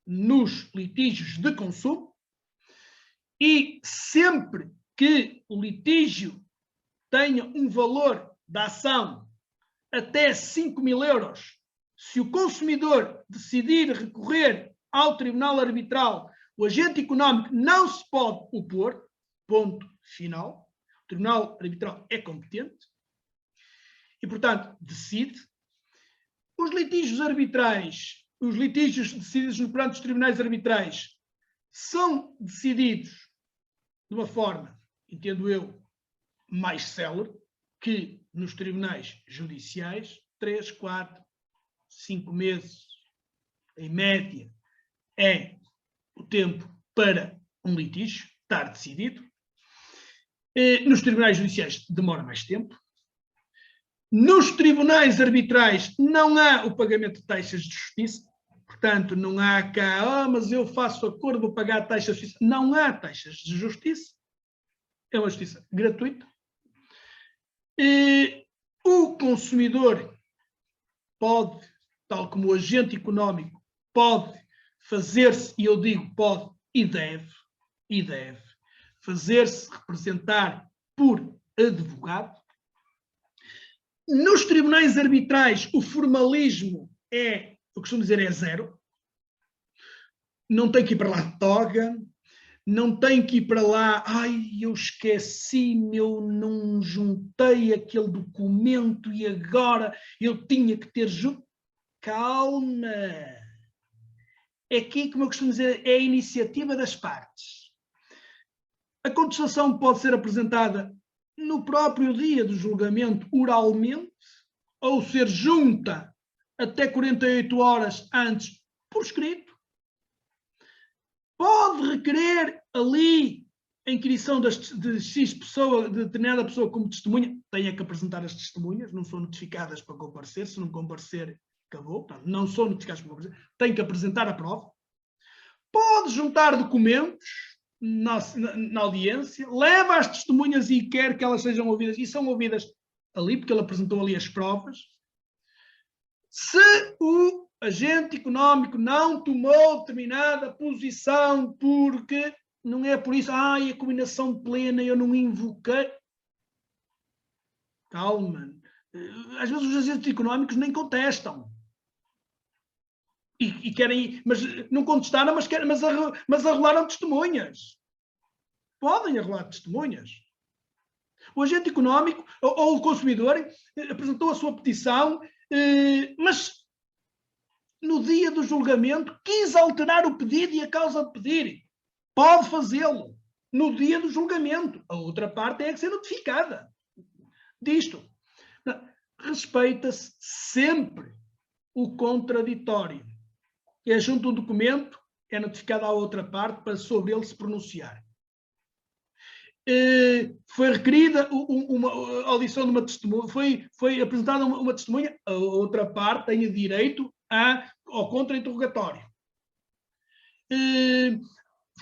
[SPEAKER 1] nos litígios de consumo e sempre que o litígio tenha um valor da ação até 5.000 euros, se o consumidor decidir recorrer ao tribunal arbitral, o agente económico não se pode opor, ponto final. O tribunal arbitral é competente e, portanto, decide. Os litígios arbitrais, os litígios decididos perante os tribunais arbitrais, são decididos de uma forma, entendo eu, mais célere que nos tribunais judiciais. 3, 4, 5 meses, em média, é o tempo para um litígio estar decidido. Nos tribunais judiciais demora mais tempo. Nos tribunais arbitrais não há o pagamento de taxas de justiça, portanto não há cá, mas eu faço acordo, vou pagar taxas de justiça. Não há taxas de justiça, é uma justiça gratuita. O consumidor pode, tal como o agente económico, pode fazer-se, e eu digo pode e deve, fazer-se representar por advogado. Nos tribunais arbitrais, o formalismo é, eu costumo dizer, é zero. Não tem que ir para lá de toga, não tem que ir para lá, ai, eu esqueci-me, eu não juntei aquele documento e agora eu tinha que ter junto. Calma. É aqui, como eu costumo dizer, é a iniciativa das partes. A contestação pode ser apresentada no próprio dia do julgamento oralmente, ou ser junta até 48 horas antes por escrito. Pode requerer ali a inquirição de X pessoa, de determinada pessoa como testemunha, tenha que apresentar as testemunhas, não são notificadas para comparecer, se não comparecer, acabou, portanto, não são notificadas para comparecer, tem que apresentar a prova. Pode juntar documentos na audiência, leva as testemunhas e quer que elas sejam ouvidas, e são ouvidas ali, porque ele apresentou ali as provas. Se o agente económico não tomou determinada posição porque não é por isso, a combinação plena eu não invoquei. Calma. Às vezes os agentes económicos nem contestam. E querem, mas não contestaram, mas arrolaram testemunhas. Podem arrolar testemunhas. O agente económico ou o consumidor apresentou a sua petição, mas no dia do julgamento quis alterar o pedido e a causa de pedir. Pode fazê-lo no dia do julgamento. A outra parte tem que ser notificada disto. Respeita-se sempre o contraditório. É junto um documento, é notificado à outra parte para sobre ele se pronunciar. Foi requerida uma audição de uma testemunha, foi apresentada uma testemunha, a outra parte tem direito ao contra-interrogatório.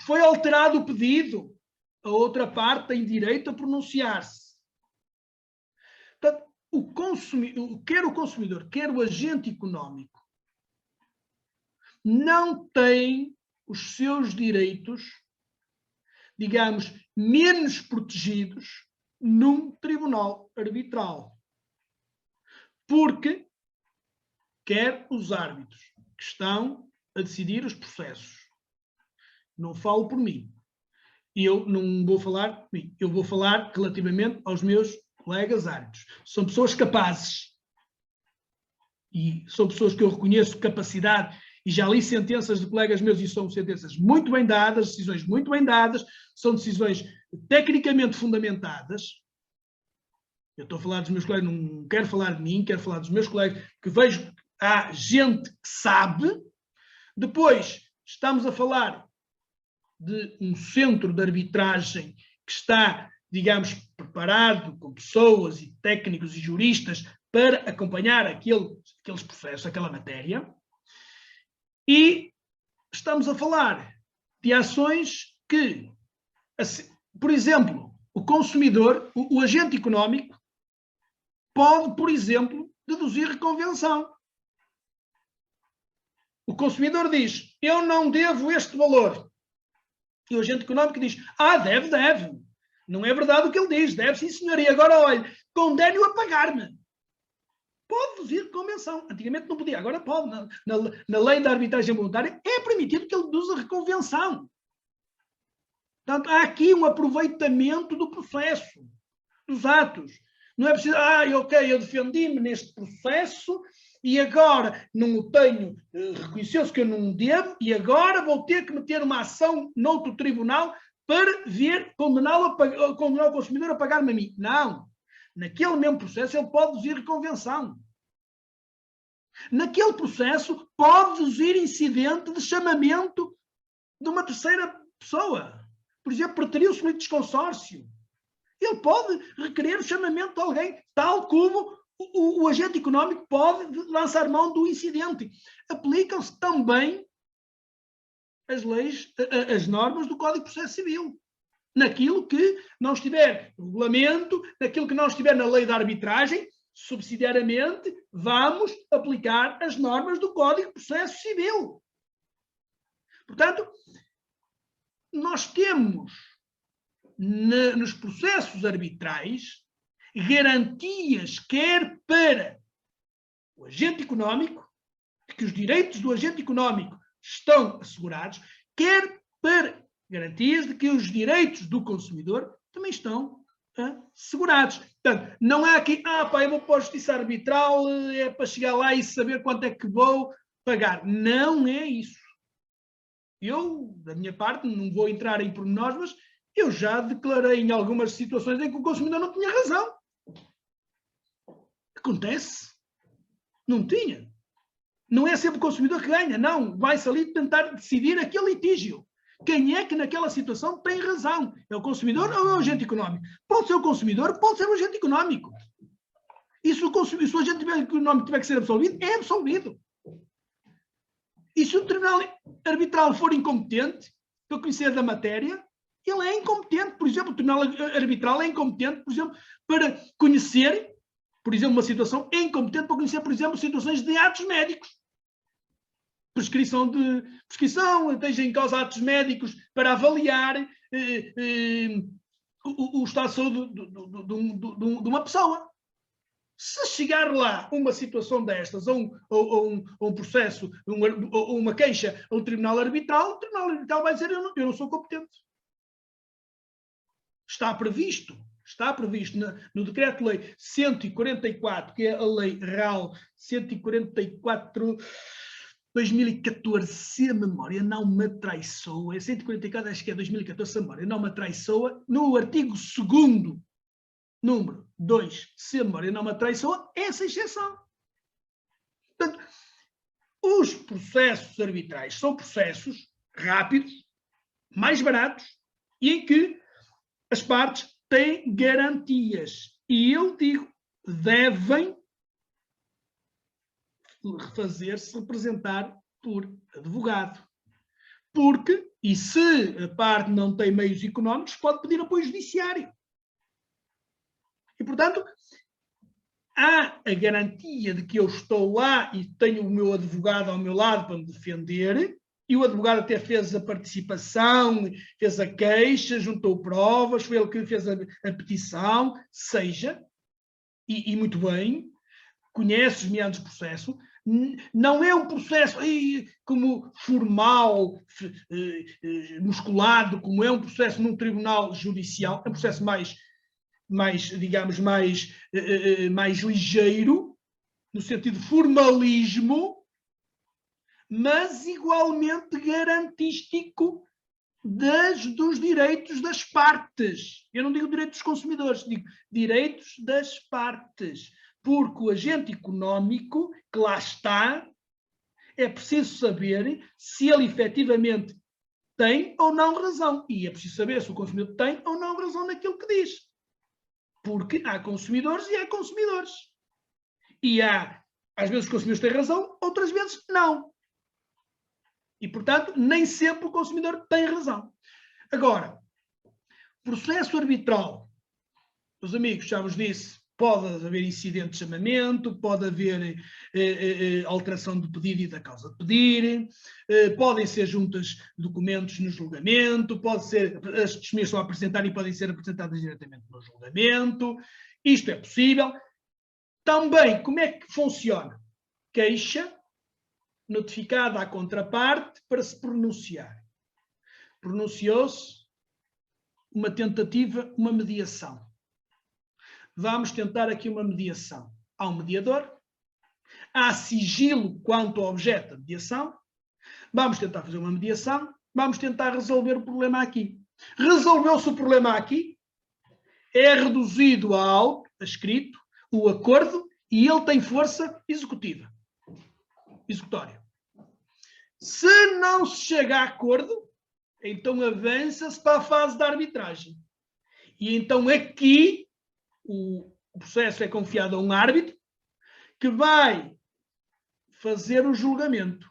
[SPEAKER 1] Foi alterado o pedido, a outra parte tem direito a pronunciar-se. Portanto, quer o consumidor, quer o agente económico, não tem os seus direitos, digamos, menos protegidos num tribunal arbitral. porque quer os árbitros que estão a decidir os processos. Não falo por mim. Eu não vou falar por mim. Eu vou falar relativamente aos meus colegas árbitros. São pessoas capazes. E são pessoas que eu reconheço capacidade. E já li sentenças de colegas meus e são sentenças muito bem dadas, decisões muito bem dadas, são decisões tecnicamente fundamentadas. Eu estou a falar dos meus colegas, não quero falar de mim, quero falar dos meus colegas, que vejo que há gente que sabe. Depois, estamos a falar de um centro de arbitragem que está, digamos, preparado com pessoas e técnicos e juristas para acompanhar aqueles processos, aquela matéria. E estamos a falar de ações que, por exemplo, o consumidor, o agente económico, pode, por exemplo, deduzir reconvenção. O consumidor diz, eu não devo este valor. E o agente económico diz, deve. Não é verdade o que ele diz, deve sim senhor. E agora, olha, condene-o a pagar-me. Pode deduzir reconvenção. Antigamente não podia, agora pode. Na lei da arbitragem voluntária é permitido que ele deduza reconvenção. Portanto, há aqui um aproveitamento do processo, dos atos. Não é preciso, ok, eu defendi-me neste processo e agora não o tenho, reconheceu-se que eu não o devo e agora vou ter que meter uma ação noutro tribunal para ver, condenar o consumidor a pagar-me a mim. Não. Naquele mesmo processo ele pode deduzir reconvenção. Naquele processo pode deduzir incidente de chamamento de uma terceira pessoa. Por exemplo, preteriu o solito desconsórcio. Ele pode requerer o chamamento de alguém, tal como o agente económico pode lançar mão do incidente. Aplicam-se também as leis, as normas do Código de Processo Civil. Naquilo que não estiver no regulamento, naquilo que não estiver na lei da arbitragem, subsidiariamente vamos aplicar as normas do Código de Processo Civil. Portanto, nós temos nos processos arbitrais garantias, quer para o agente económico, que os direitos do agente económico estão assegurados, quer para garantias de que os direitos do consumidor também estão assegurados. Portanto, não há aqui, eu vou para a justiça arbitral, é para chegar lá e saber quanto é que vou pagar. Não é isso. Eu, da minha parte, não vou entrar em pormenores, mas eu já declarei em algumas situações em que o consumidor não tinha razão. Acontece. Não tinha. Não é sempre o consumidor que ganha, não. Vai-se ali tentar decidir aquele litígio. Quem é que naquela situação tem razão? É o consumidor ou é o agente económico? Pode ser o consumidor, pode ser o agente económico. E se o agente económico tiver que ser absolvido, é absolvido. E se o tribunal arbitral for incompetente, para conhecer da matéria, ele é incompetente. Por exemplo, o tribunal arbitral é incompetente, por exemplo, para conhecer, por exemplo, uma situação, é incompetente para conhecer, por exemplo, situações de atos médicos. Prescrição, esteja em causa atos médicos para avaliar o estado de saúde de uma pessoa. Se chegar lá uma situação destas, ou um processo, ou uma queixa a um tribunal arbitral, o tribunal arbitral vai dizer eu não sou competente. Está previsto no Decreto-Lei 144, que é a Lei RAL 144... 2014, se a memória não me traiçoa, 144, acho que é 2014, se a memória não me traiçoa, no artigo 2º, número 2, se a memória não me traiçoa, essa exceção. Portanto, os processos arbitrais são processos rápidos, mais baratos, e em que as partes têm garantias. E eu digo, devem fazer-se representar por advogado. Porque, e se a parte não tem meios económicos, pode pedir apoio judiciário. E, portanto, há a garantia de que eu estou lá e tenho o meu advogado ao meu lado para me defender, e o advogado até fez a participação, fez a queixa, juntou provas, foi ele que fez a petição, seja, e muito bem, conhece os meandros do processo, não é um processo como formal, musculado, como é um processo num tribunal judicial, é um processo mais digamos, mais ligeiro, no sentido de formalismo, mas igualmente garantístico dos direitos das partes. Eu não digo direitos dos consumidores, digo direitos das partes. Porque o agente económico que lá está, é preciso saber se ele efetivamente tem ou não razão. E é preciso saber se o consumidor tem ou não razão naquilo que diz. Porque há consumidores e há consumidores. E às vezes os consumidores têm razão, outras vezes não. E, portanto, nem sempre o consumidor tem razão. Agora, processo arbitral, meus amigos, já vos disse, pode haver incidente de chamamento, pode haver alteração do pedido e da causa de pedir, podem ser juntas documentos no julgamento, pode ser, as testemunhas são a apresentar e podem ser apresentadas diretamente no julgamento. Isto é possível. Também, como é que funciona? Queixa notificada à contraparte para se pronunciar. Pronunciou-se uma tentativa, uma mediação. Vamos tentar aqui uma mediação. Há um mediador, há sigilo quanto ao objeto da mediação, vamos tentar fazer uma mediação, vamos tentar resolver o problema aqui. Resolveu-se o problema aqui, é reduzido a algo, escrito, o acordo, e ele tem força executiva, executória. Se não se chega a acordo, então avança-se para a fase da arbitragem. E então aqui o processo é confiado a um árbitro que vai fazer o julgamento.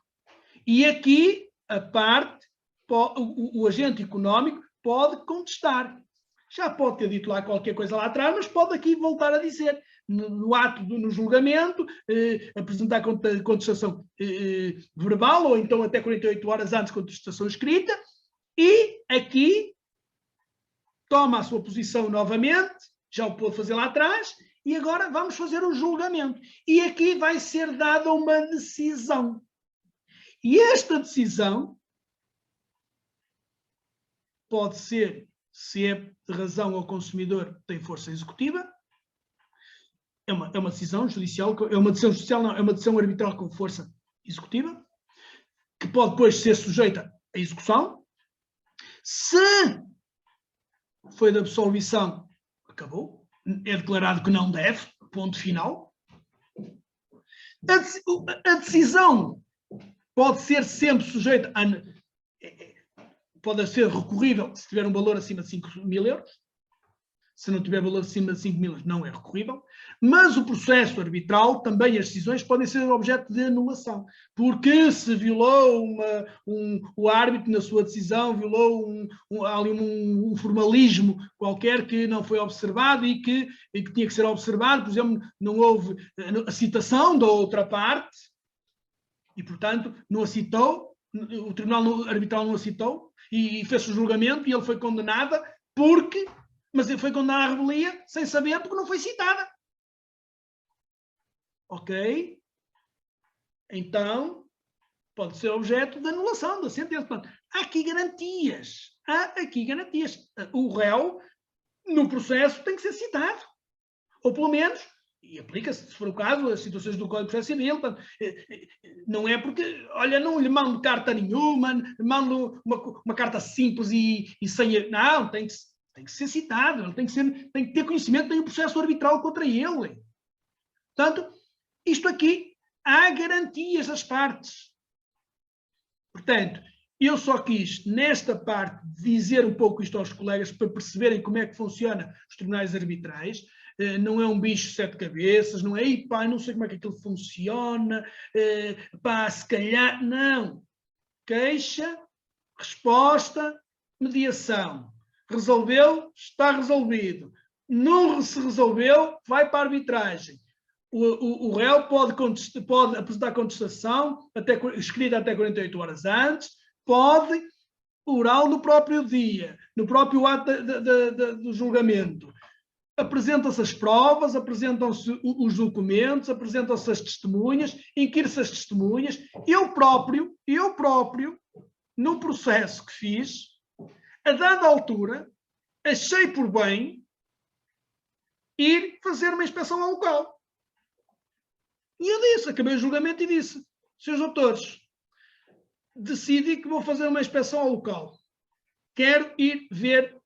[SPEAKER 1] E aqui a parte, o agente económico pode contestar. Já pode ter dito lá qualquer coisa lá atrás, mas pode aqui voltar a dizer. No ato, no julgamento, apresentar contestação verbal, ou então até 48 horas antes contestação escrita, e aqui toma a sua posição novamente, já o pôde fazer lá atrás, e agora vamos fazer o julgamento. E aqui vai ser dada uma decisão. E esta decisão pode ser, se é de razão ao consumidor, tem força executiva, é uma decisão judicial, é uma decisão judicial, não, é uma decisão arbitral com força executiva, que pode depois ser sujeita à execução. Se foi de absolvição, acabou, é declarado que não deve, ponto final. A decisão pode ser sempre sujeita a... Pode ser recorrível se tiver um valor acima de 5.000 euros. Se não tiver valor acima de 5.000 euros, não é recorrível. Mas o processo arbitral, também as decisões, podem ser objeto de anulação. Porque se violou o árbitro na sua decisão, violou um formalismo qualquer que não foi observado e que tinha que ser observado, por exemplo, não houve a citação da outra parte e, portanto, não aceitou, o tribunal arbitral não aceitou e fez o julgamento e ele foi condenado mas ele foi condenado à rebelia sem saber porque não foi citada. Ok? Então, pode ser objeto de anulação da sentença. Portanto, há aqui garantias. O réu, no processo, tem que ser citado. Ou pelo menos, e aplica-se, se for o caso, as situações do Código de Processo Civil. Portanto, não é porque, olha, não lhe mando carta nenhuma, mando uma carta simples e sem... Não, tem que ser citado, ele tem que ter conhecimento, tem um processo arbitral contra ele. Portanto, isto aqui, há garantias das partes. Portanto, eu só quis, nesta parte, dizer um pouco isto aos colegas para perceberem como é que funciona os tribunais arbitrais. Não é um bicho de 7 cabeças, não é, não sei como é que aquilo funciona, se calhar, não. Queixa, resposta, mediação. Resolveu, está resolvido. Não se resolveu, vai para a arbitragem. O réu pode apresentar contestação escrita até 48 horas antes, pode oral no próprio dia, no próprio ato do julgamento. apresentam-se as provas, apresentam-se os documentos, apresentam-se as testemunhas, inquire-se as testemunhas. Eu próprio, no processo que fiz, a dada altura, achei por bem ir fazer uma inspeção ao local. E eu disse, acabei o julgamento e disse, senhores doutores, decidi que vou fazer uma inspeção ao local. Quero ir ver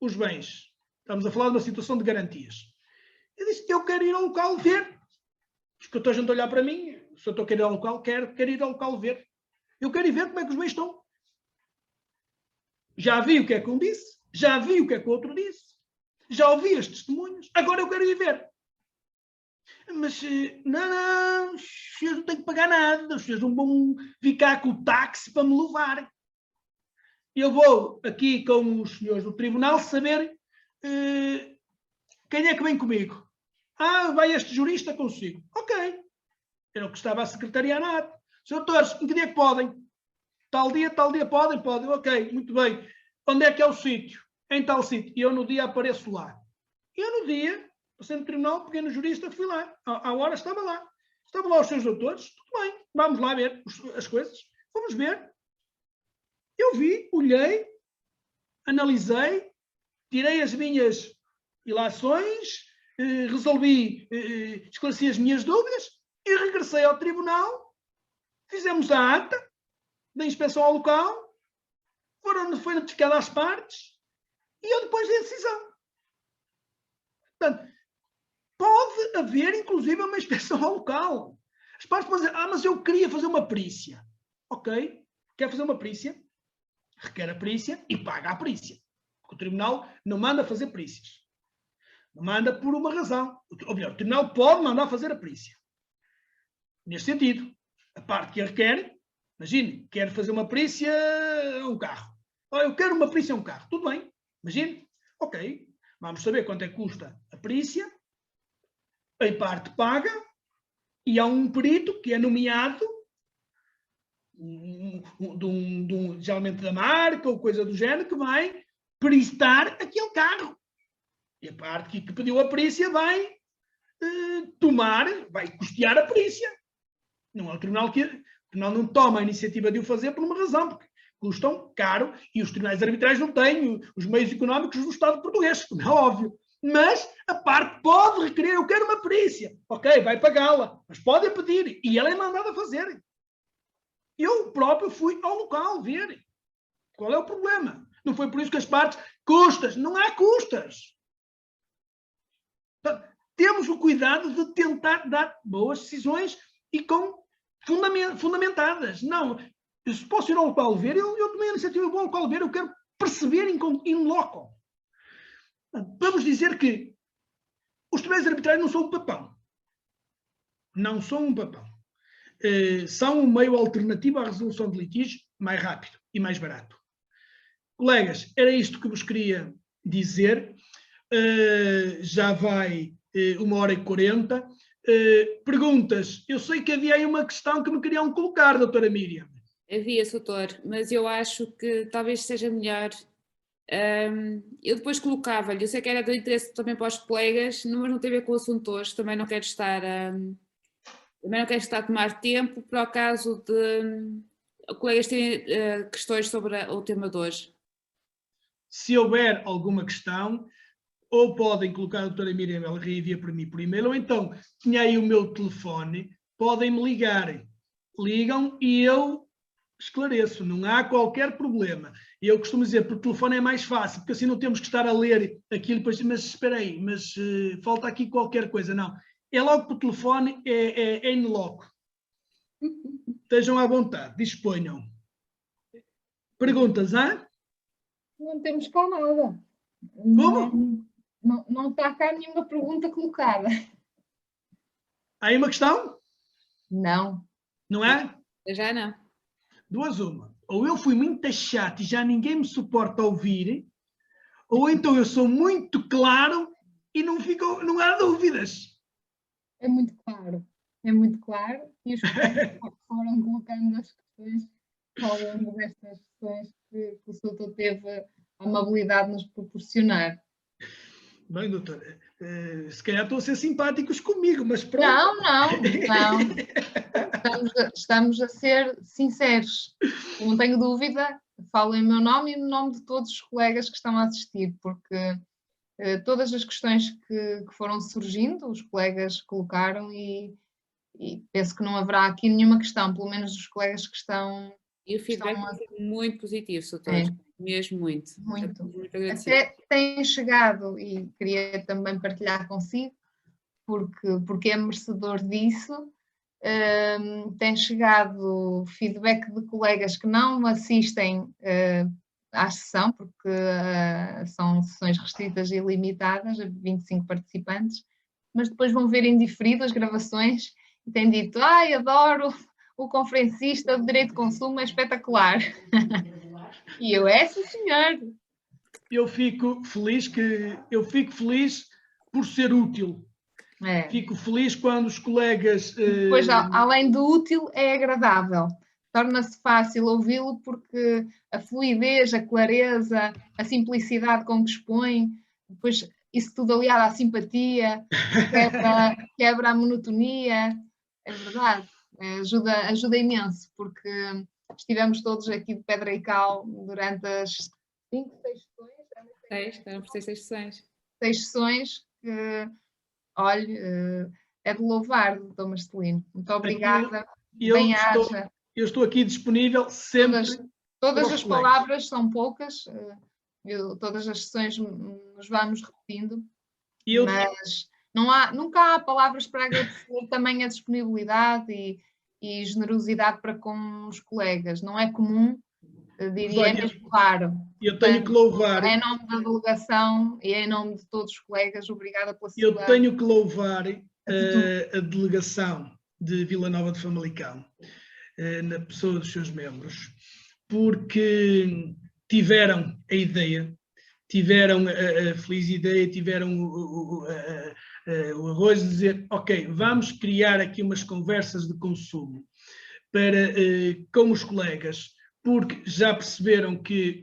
[SPEAKER 1] os bens. Estamos a falar de uma situação de garantias. Eu disse, eu quero ir ao local ver. Os doutores não estão a olhar para mim. Se eu estou a querer ir ao local, quero ir ao local ver. Eu quero ir ver como é que os bens estão. Já vi o que é que um disse, já vi o que é que o outro disse, já ouvi as testemunhas, agora eu quero ir ver. Mas, não, os senhores não têm que pagar nada, os senhores não vão ficar com o táxi para me levar. Eu vou aqui com os senhores do tribunal saber quem é que vem comigo. Vai este jurista consigo. Ok. Era o que estava a secretariar na ata. Senhor doutores, em que dia que podem? Tal dia podem? Ok, muito bem. Onde é que é o sítio? Em tal sítio. E eu no dia apareço lá. Eu no dia, passei no tribunal, peguei no jurista, fui lá. À hora estava lá. Estavam lá os seus doutores. Tudo bem, vamos lá ver as coisas. Vamos ver. Eu vi, olhei, analisei, tirei as minhas ilações, resolvi, esclareci as minhas dúvidas e regressei ao tribunal. Fizemos a ata da inspeção ao local, foi notificada às partes e eu depois dei a decisão. Portanto, pode haver, inclusive, uma inspeção ao local. As partes podem dizer, mas eu queria fazer uma perícia. Ok, quer fazer uma perícia? Requer a perícia e paga a perícia. Porque o tribunal não manda fazer perícias. Não manda por uma razão. Ou melhor, o tribunal pode mandar fazer a perícia. Neste sentido, a parte que a requer, imagine, quer fazer uma perícia a um carro. Eu quero uma perícia a um carro. Tudo bem. Imagine. Ok. Vamos saber quanto é que custa a perícia. A parte paga. E há um perito que é nomeado, geralmente da marca ou coisa do género, que vai peristar aquele carro. E a parte que pediu a perícia vai vai custear a perícia. Não é o tribunal que... O tribunal não toma a iniciativa de o fazer por uma razão, porque custam caro e os tribunais arbitrais não têm os meios económicos do Estado português, como é óbvio. Mas a parte pode requerer, eu quero uma perícia. Ok, vai pagá-la, mas pode pedir e ela é mandada a fazer. Eu próprio fui ao local ver qual é o problema. Não foi por isso que as partes... Custas, não há custas. Portanto, temos o cuidado de tentar dar boas decisões e com fundamentadas. Não, se posso ir ao local ver, eu tomei a iniciativa, eu vou ao local ver, eu quero perceber in loco. Vamos dizer que os tribunais arbitrais não são um papão. Não são um papão. São um meio alternativo à resolução de litígios mais rápido e mais barato. Colegas, era isto que vos queria dizer. Já vai 1h40. Perguntas. Eu sei que havia aí uma questão que me queriam colocar, doutora Miriam.
[SPEAKER 2] Havia, doutor, mas eu acho que talvez seja melhor. Eu depois colocava-lhe, eu sei que era do interesse também para os colegas, mas não tem a ver com o assunto hoje, também não quero estar a tomar tempo, para o caso de colegas terem questões sobre o tema de hoje.
[SPEAKER 1] Se houver alguma questão, ou podem colocar a doutora Miriam, ela reenvia para mim por e-mail, ou então tinha aí o meu telefone, podem-me ligar. Ligam e eu esclareço, não há qualquer problema. E eu costumo dizer, por telefone é mais fácil, porque assim não temos que estar a ler aquilo, depois, mas espera aí, mas falta aqui qualquer coisa. Não, é logo por telefone, é in loco. Estejam à vontade, disponham. Perguntas, hã?
[SPEAKER 3] Não temos cá nada.
[SPEAKER 1] Como?
[SPEAKER 3] Não está cá nenhuma pergunta colocada.
[SPEAKER 1] Há aí uma questão?
[SPEAKER 3] Não.
[SPEAKER 1] Não é?
[SPEAKER 2] Já não.
[SPEAKER 1] Duas uma. Ou eu fui muito chato e já ninguém me suporta ouvir, ou então eu sou muito claro e não há dúvidas.
[SPEAKER 3] É muito claro. É muito claro. E os colegas foram colocando as questões ao longo destas sessões que o doutor teve a amabilidade de nos proporcionar.
[SPEAKER 1] Bem, doutor, Se calhar estão a ser simpáticos comigo, mas pronto.
[SPEAKER 3] Não. Estamos a ser sinceros. Não tenho dúvida, falo em meu nome e no nome de todos os colegas que estão a assistir, porque todas as questões que foram surgindo, os colegas colocaram e penso que não haverá aqui nenhuma questão, pelo menos dos colegas que estão...
[SPEAKER 2] E o feedback é muito positivo, Soutora, mesmo muito.
[SPEAKER 3] Muito.
[SPEAKER 2] Muito agradecido.
[SPEAKER 3] Até tem chegado, e queria também partilhar consigo, porque é merecedor disso, tem chegado feedback de colegas que não assistem à sessão, porque são sessões restritas e limitadas, a 25 participantes, mas depois vão ver em diferido as gravações e têm dito: ai, adoro o conferencista de Direito de Consumo, é espetacular. E eu, sim, senhor.
[SPEAKER 1] Eu fico feliz por ser útil. Fico feliz quando os colegas...
[SPEAKER 3] Depois, além do útil, é agradável. Torna-se fácil ouvi-lo porque a fluidez, a clareza, a simplicidade com que expõe, depois isso tudo aliado à simpatia, quebra a monotonia. É verdade, ajuda imenso, porque estivemos todos aqui de pedra e cal durante as 5, 6 sessões.
[SPEAKER 2] 6 sessões.
[SPEAKER 3] 6 sessões que, olhe, é de louvar, doutor Marcelino. Muito obrigada.
[SPEAKER 1] Eu estou aqui disponível sempre.
[SPEAKER 3] Todas as palavras são poucas, todas as sessões nos vamos repetindo, mas nunca há palavras para agradecer também a disponibilidade e generosidade para com os colegas. Não é comum, diria, é mesmo raro.
[SPEAKER 1] Eu tenho que louvar.
[SPEAKER 3] Em nome da delegação e em nome de todos os colegas, obrigada pela sua...
[SPEAKER 1] Eu tenho que louvar a delegação de Vila Nova de Famalicão, na pessoa dos seus membros, porque tiveram a ideia, tiveram a feliz ideia, tiveram o arroz de dizer: ok, vamos criar aqui umas conversas de consumo com os colegas, porque já perceberam que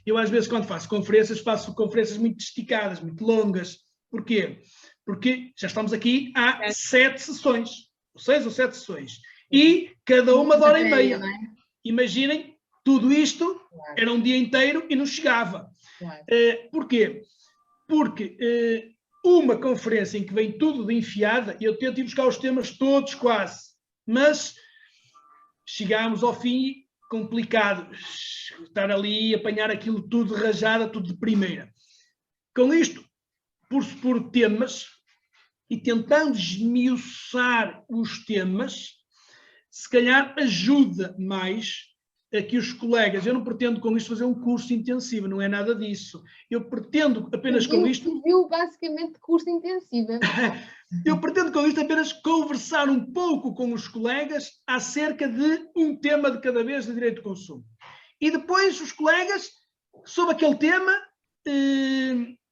[SPEAKER 1] eu às vezes quando faço conferências muito esticadas, muito longas. Porquê? Porque já estamos aqui há 7 sessões, 6 ou 7 sessões, e cada uma de hora e meia. Imaginem, tudo isto era um dia inteiro e não chegava. Porquê? Porque uma conferência em que vem tudo de enfiada, eu tento ir buscar os temas todos quase, mas chegámos ao fim, complicado estar ali e apanhar aquilo tudo de rajada, tudo de primeira. Com isto, por temas, e tentando esmiuçar os temas, se calhar ajuda mais a que os colegas... Eu não pretendo com isto fazer um curso intensivo, não é nada disso. Eu pretendo apenas com isto...
[SPEAKER 3] Viu basicamente curso intensivo.
[SPEAKER 1] Eu pretendo com isto apenas conversar um pouco com os colegas acerca de um tema de cada vez de direito de consumo. E depois os colegas, sobre aquele tema,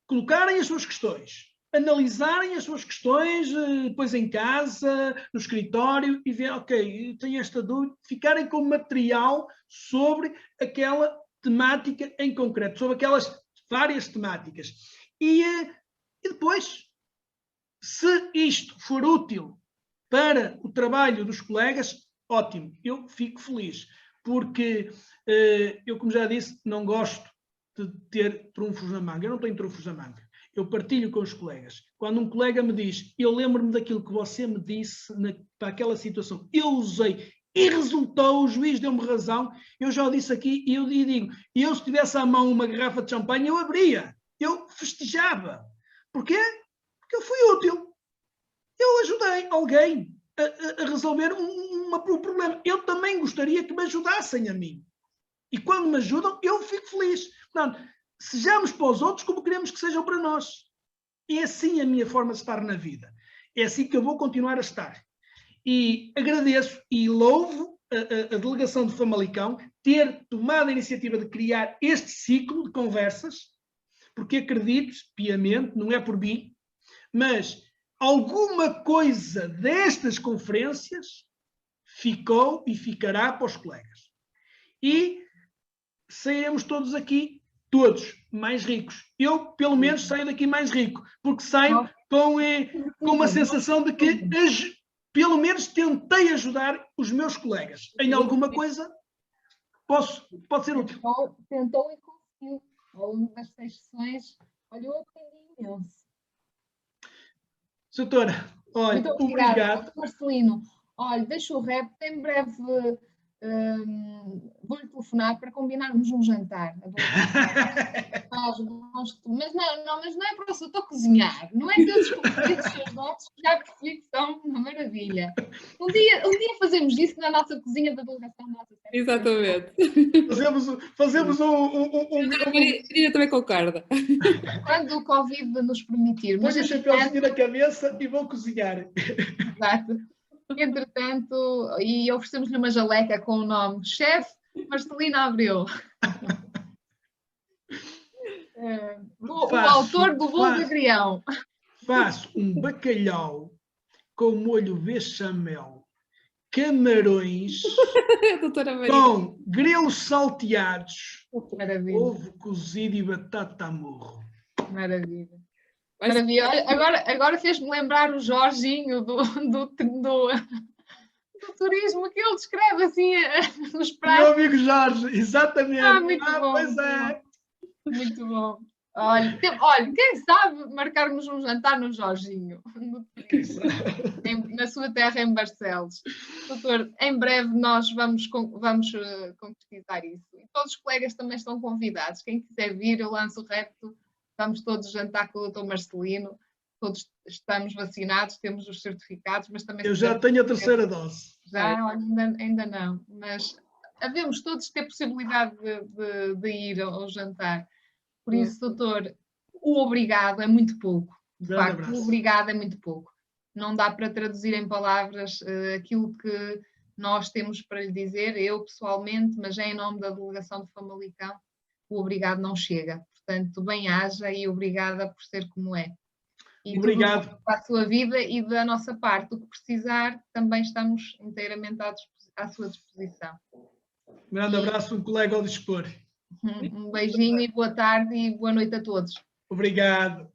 [SPEAKER 1] colocarem as suas questões, analisarem as suas questões depois em casa, no escritório, e ver, ok, tenho esta dúvida, ficarem com material sobre aquela temática em concreto, sobre aquelas várias temáticas. E depois, se isto for útil para o trabalho dos colegas, ótimo, eu fico feliz, porque eu, como já disse, não gosto de ter trunfos na manga. Eu não tenho trunfos na manga. Eu partilho com os colegas. Quando um colega me diz: eu lembro-me daquilo que você me disse para aquela situação, eu usei e resultou, o juiz deu-me razão, eu já o disse aqui e eu digo, eu se tivesse à mão uma garrafa de champanhe, eu abria, eu festejava. Porquê? Porque eu fui útil. Eu ajudei alguém a resolver um problema. Eu também gostaria que me ajudassem a mim. E quando me ajudam, eu fico feliz. Portanto, sejamos para os outros como queremos que sejam para nós. É assim a minha forma de estar na vida. É assim que eu vou continuar a estar. E agradeço e louvo a delegação de Famalicão ter tomado a iniciativa de criar este ciclo de conversas, porque acredito piamente, não é por mim, mas alguma coisa destas conferências ficou e ficará para os colegas. E sairemos todos aqui todos mais ricos. Eu, pelo menos, saio daqui mais rico, porque saio com uma sensação de que pelo menos tentei ajudar os meus colegas. Em alguma coisa pode ser útil.
[SPEAKER 3] Tentou e conseguiu. Ao longo das 6 sessões, olha, eu aprendi imenso.
[SPEAKER 1] Doutora, olha,
[SPEAKER 3] muito
[SPEAKER 1] obrigado.
[SPEAKER 3] Marcelino, olha, deixa o rap, em breve vou-lhe telefonar para combinarmos um jantar. Mas não é para o doutor cozinhar, não é que eu descobri os seus dotes, já percebi que são uma maravilha. Um dia fazemos isso na nossa cozinha da delegação nossa.
[SPEAKER 2] Exatamente.
[SPEAKER 1] Fazemos
[SPEAKER 2] Eu também concordo.
[SPEAKER 3] Quando o Covid nos permitir.
[SPEAKER 1] Põe o chapéuzinho na cabeça e vou cozinhar.
[SPEAKER 3] Exato. Entretanto, e oferecemos-lhe uma jaleca com o nome Chefe Marcelino Abreu. O autor do bolo de agrião.
[SPEAKER 1] Faço um bacalhau com molho bechamel, camarões com grelos salteados,
[SPEAKER 3] maravilha,
[SPEAKER 1] ovo cozido e batata a morro.
[SPEAKER 3] Maravilha. Maravilha. Agora fez-me lembrar o Jorginho do turismo, que ele descreve assim nos pratos.
[SPEAKER 1] Meu amigo Jorge, exatamente.
[SPEAKER 3] Muito bom,
[SPEAKER 1] pois é.
[SPEAKER 3] Muito bom. Olha, quem sabe marcarmos um jantar no Jorginho, na sua terra, em Barcelos. Doutor, em breve nós vamos concretizar isso. E todos os colegas também estão convidados. Quem quiser vir, eu lanço o repto. Vamos todos jantar com o doutor Marcelino. Todos estamos vacinados, temos os certificados, mas também...
[SPEAKER 1] Eu já tenho a terceira dose.
[SPEAKER 3] Já? Ainda não. Mas havemos todos ter possibilidade de ir ao jantar. Por isso, doutor, o obrigado é muito pouco. De facto, o obrigado é muito pouco. Não dá para traduzir em palavras aquilo que nós temos para lhe dizer, eu pessoalmente, mas é em nome da delegação de Famalicão, o obrigado não chega. Portanto, bem-aja e obrigada por ser como é. E
[SPEAKER 1] obrigado.
[SPEAKER 3] Para a sua vida e da nossa parte. O que precisar, também estamos inteiramente à sua disposição.
[SPEAKER 1] Um grande abraço, um colega ao dispor.
[SPEAKER 3] Um beijinho e boa tarde e boa noite a todos.
[SPEAKER 1] Obrigado.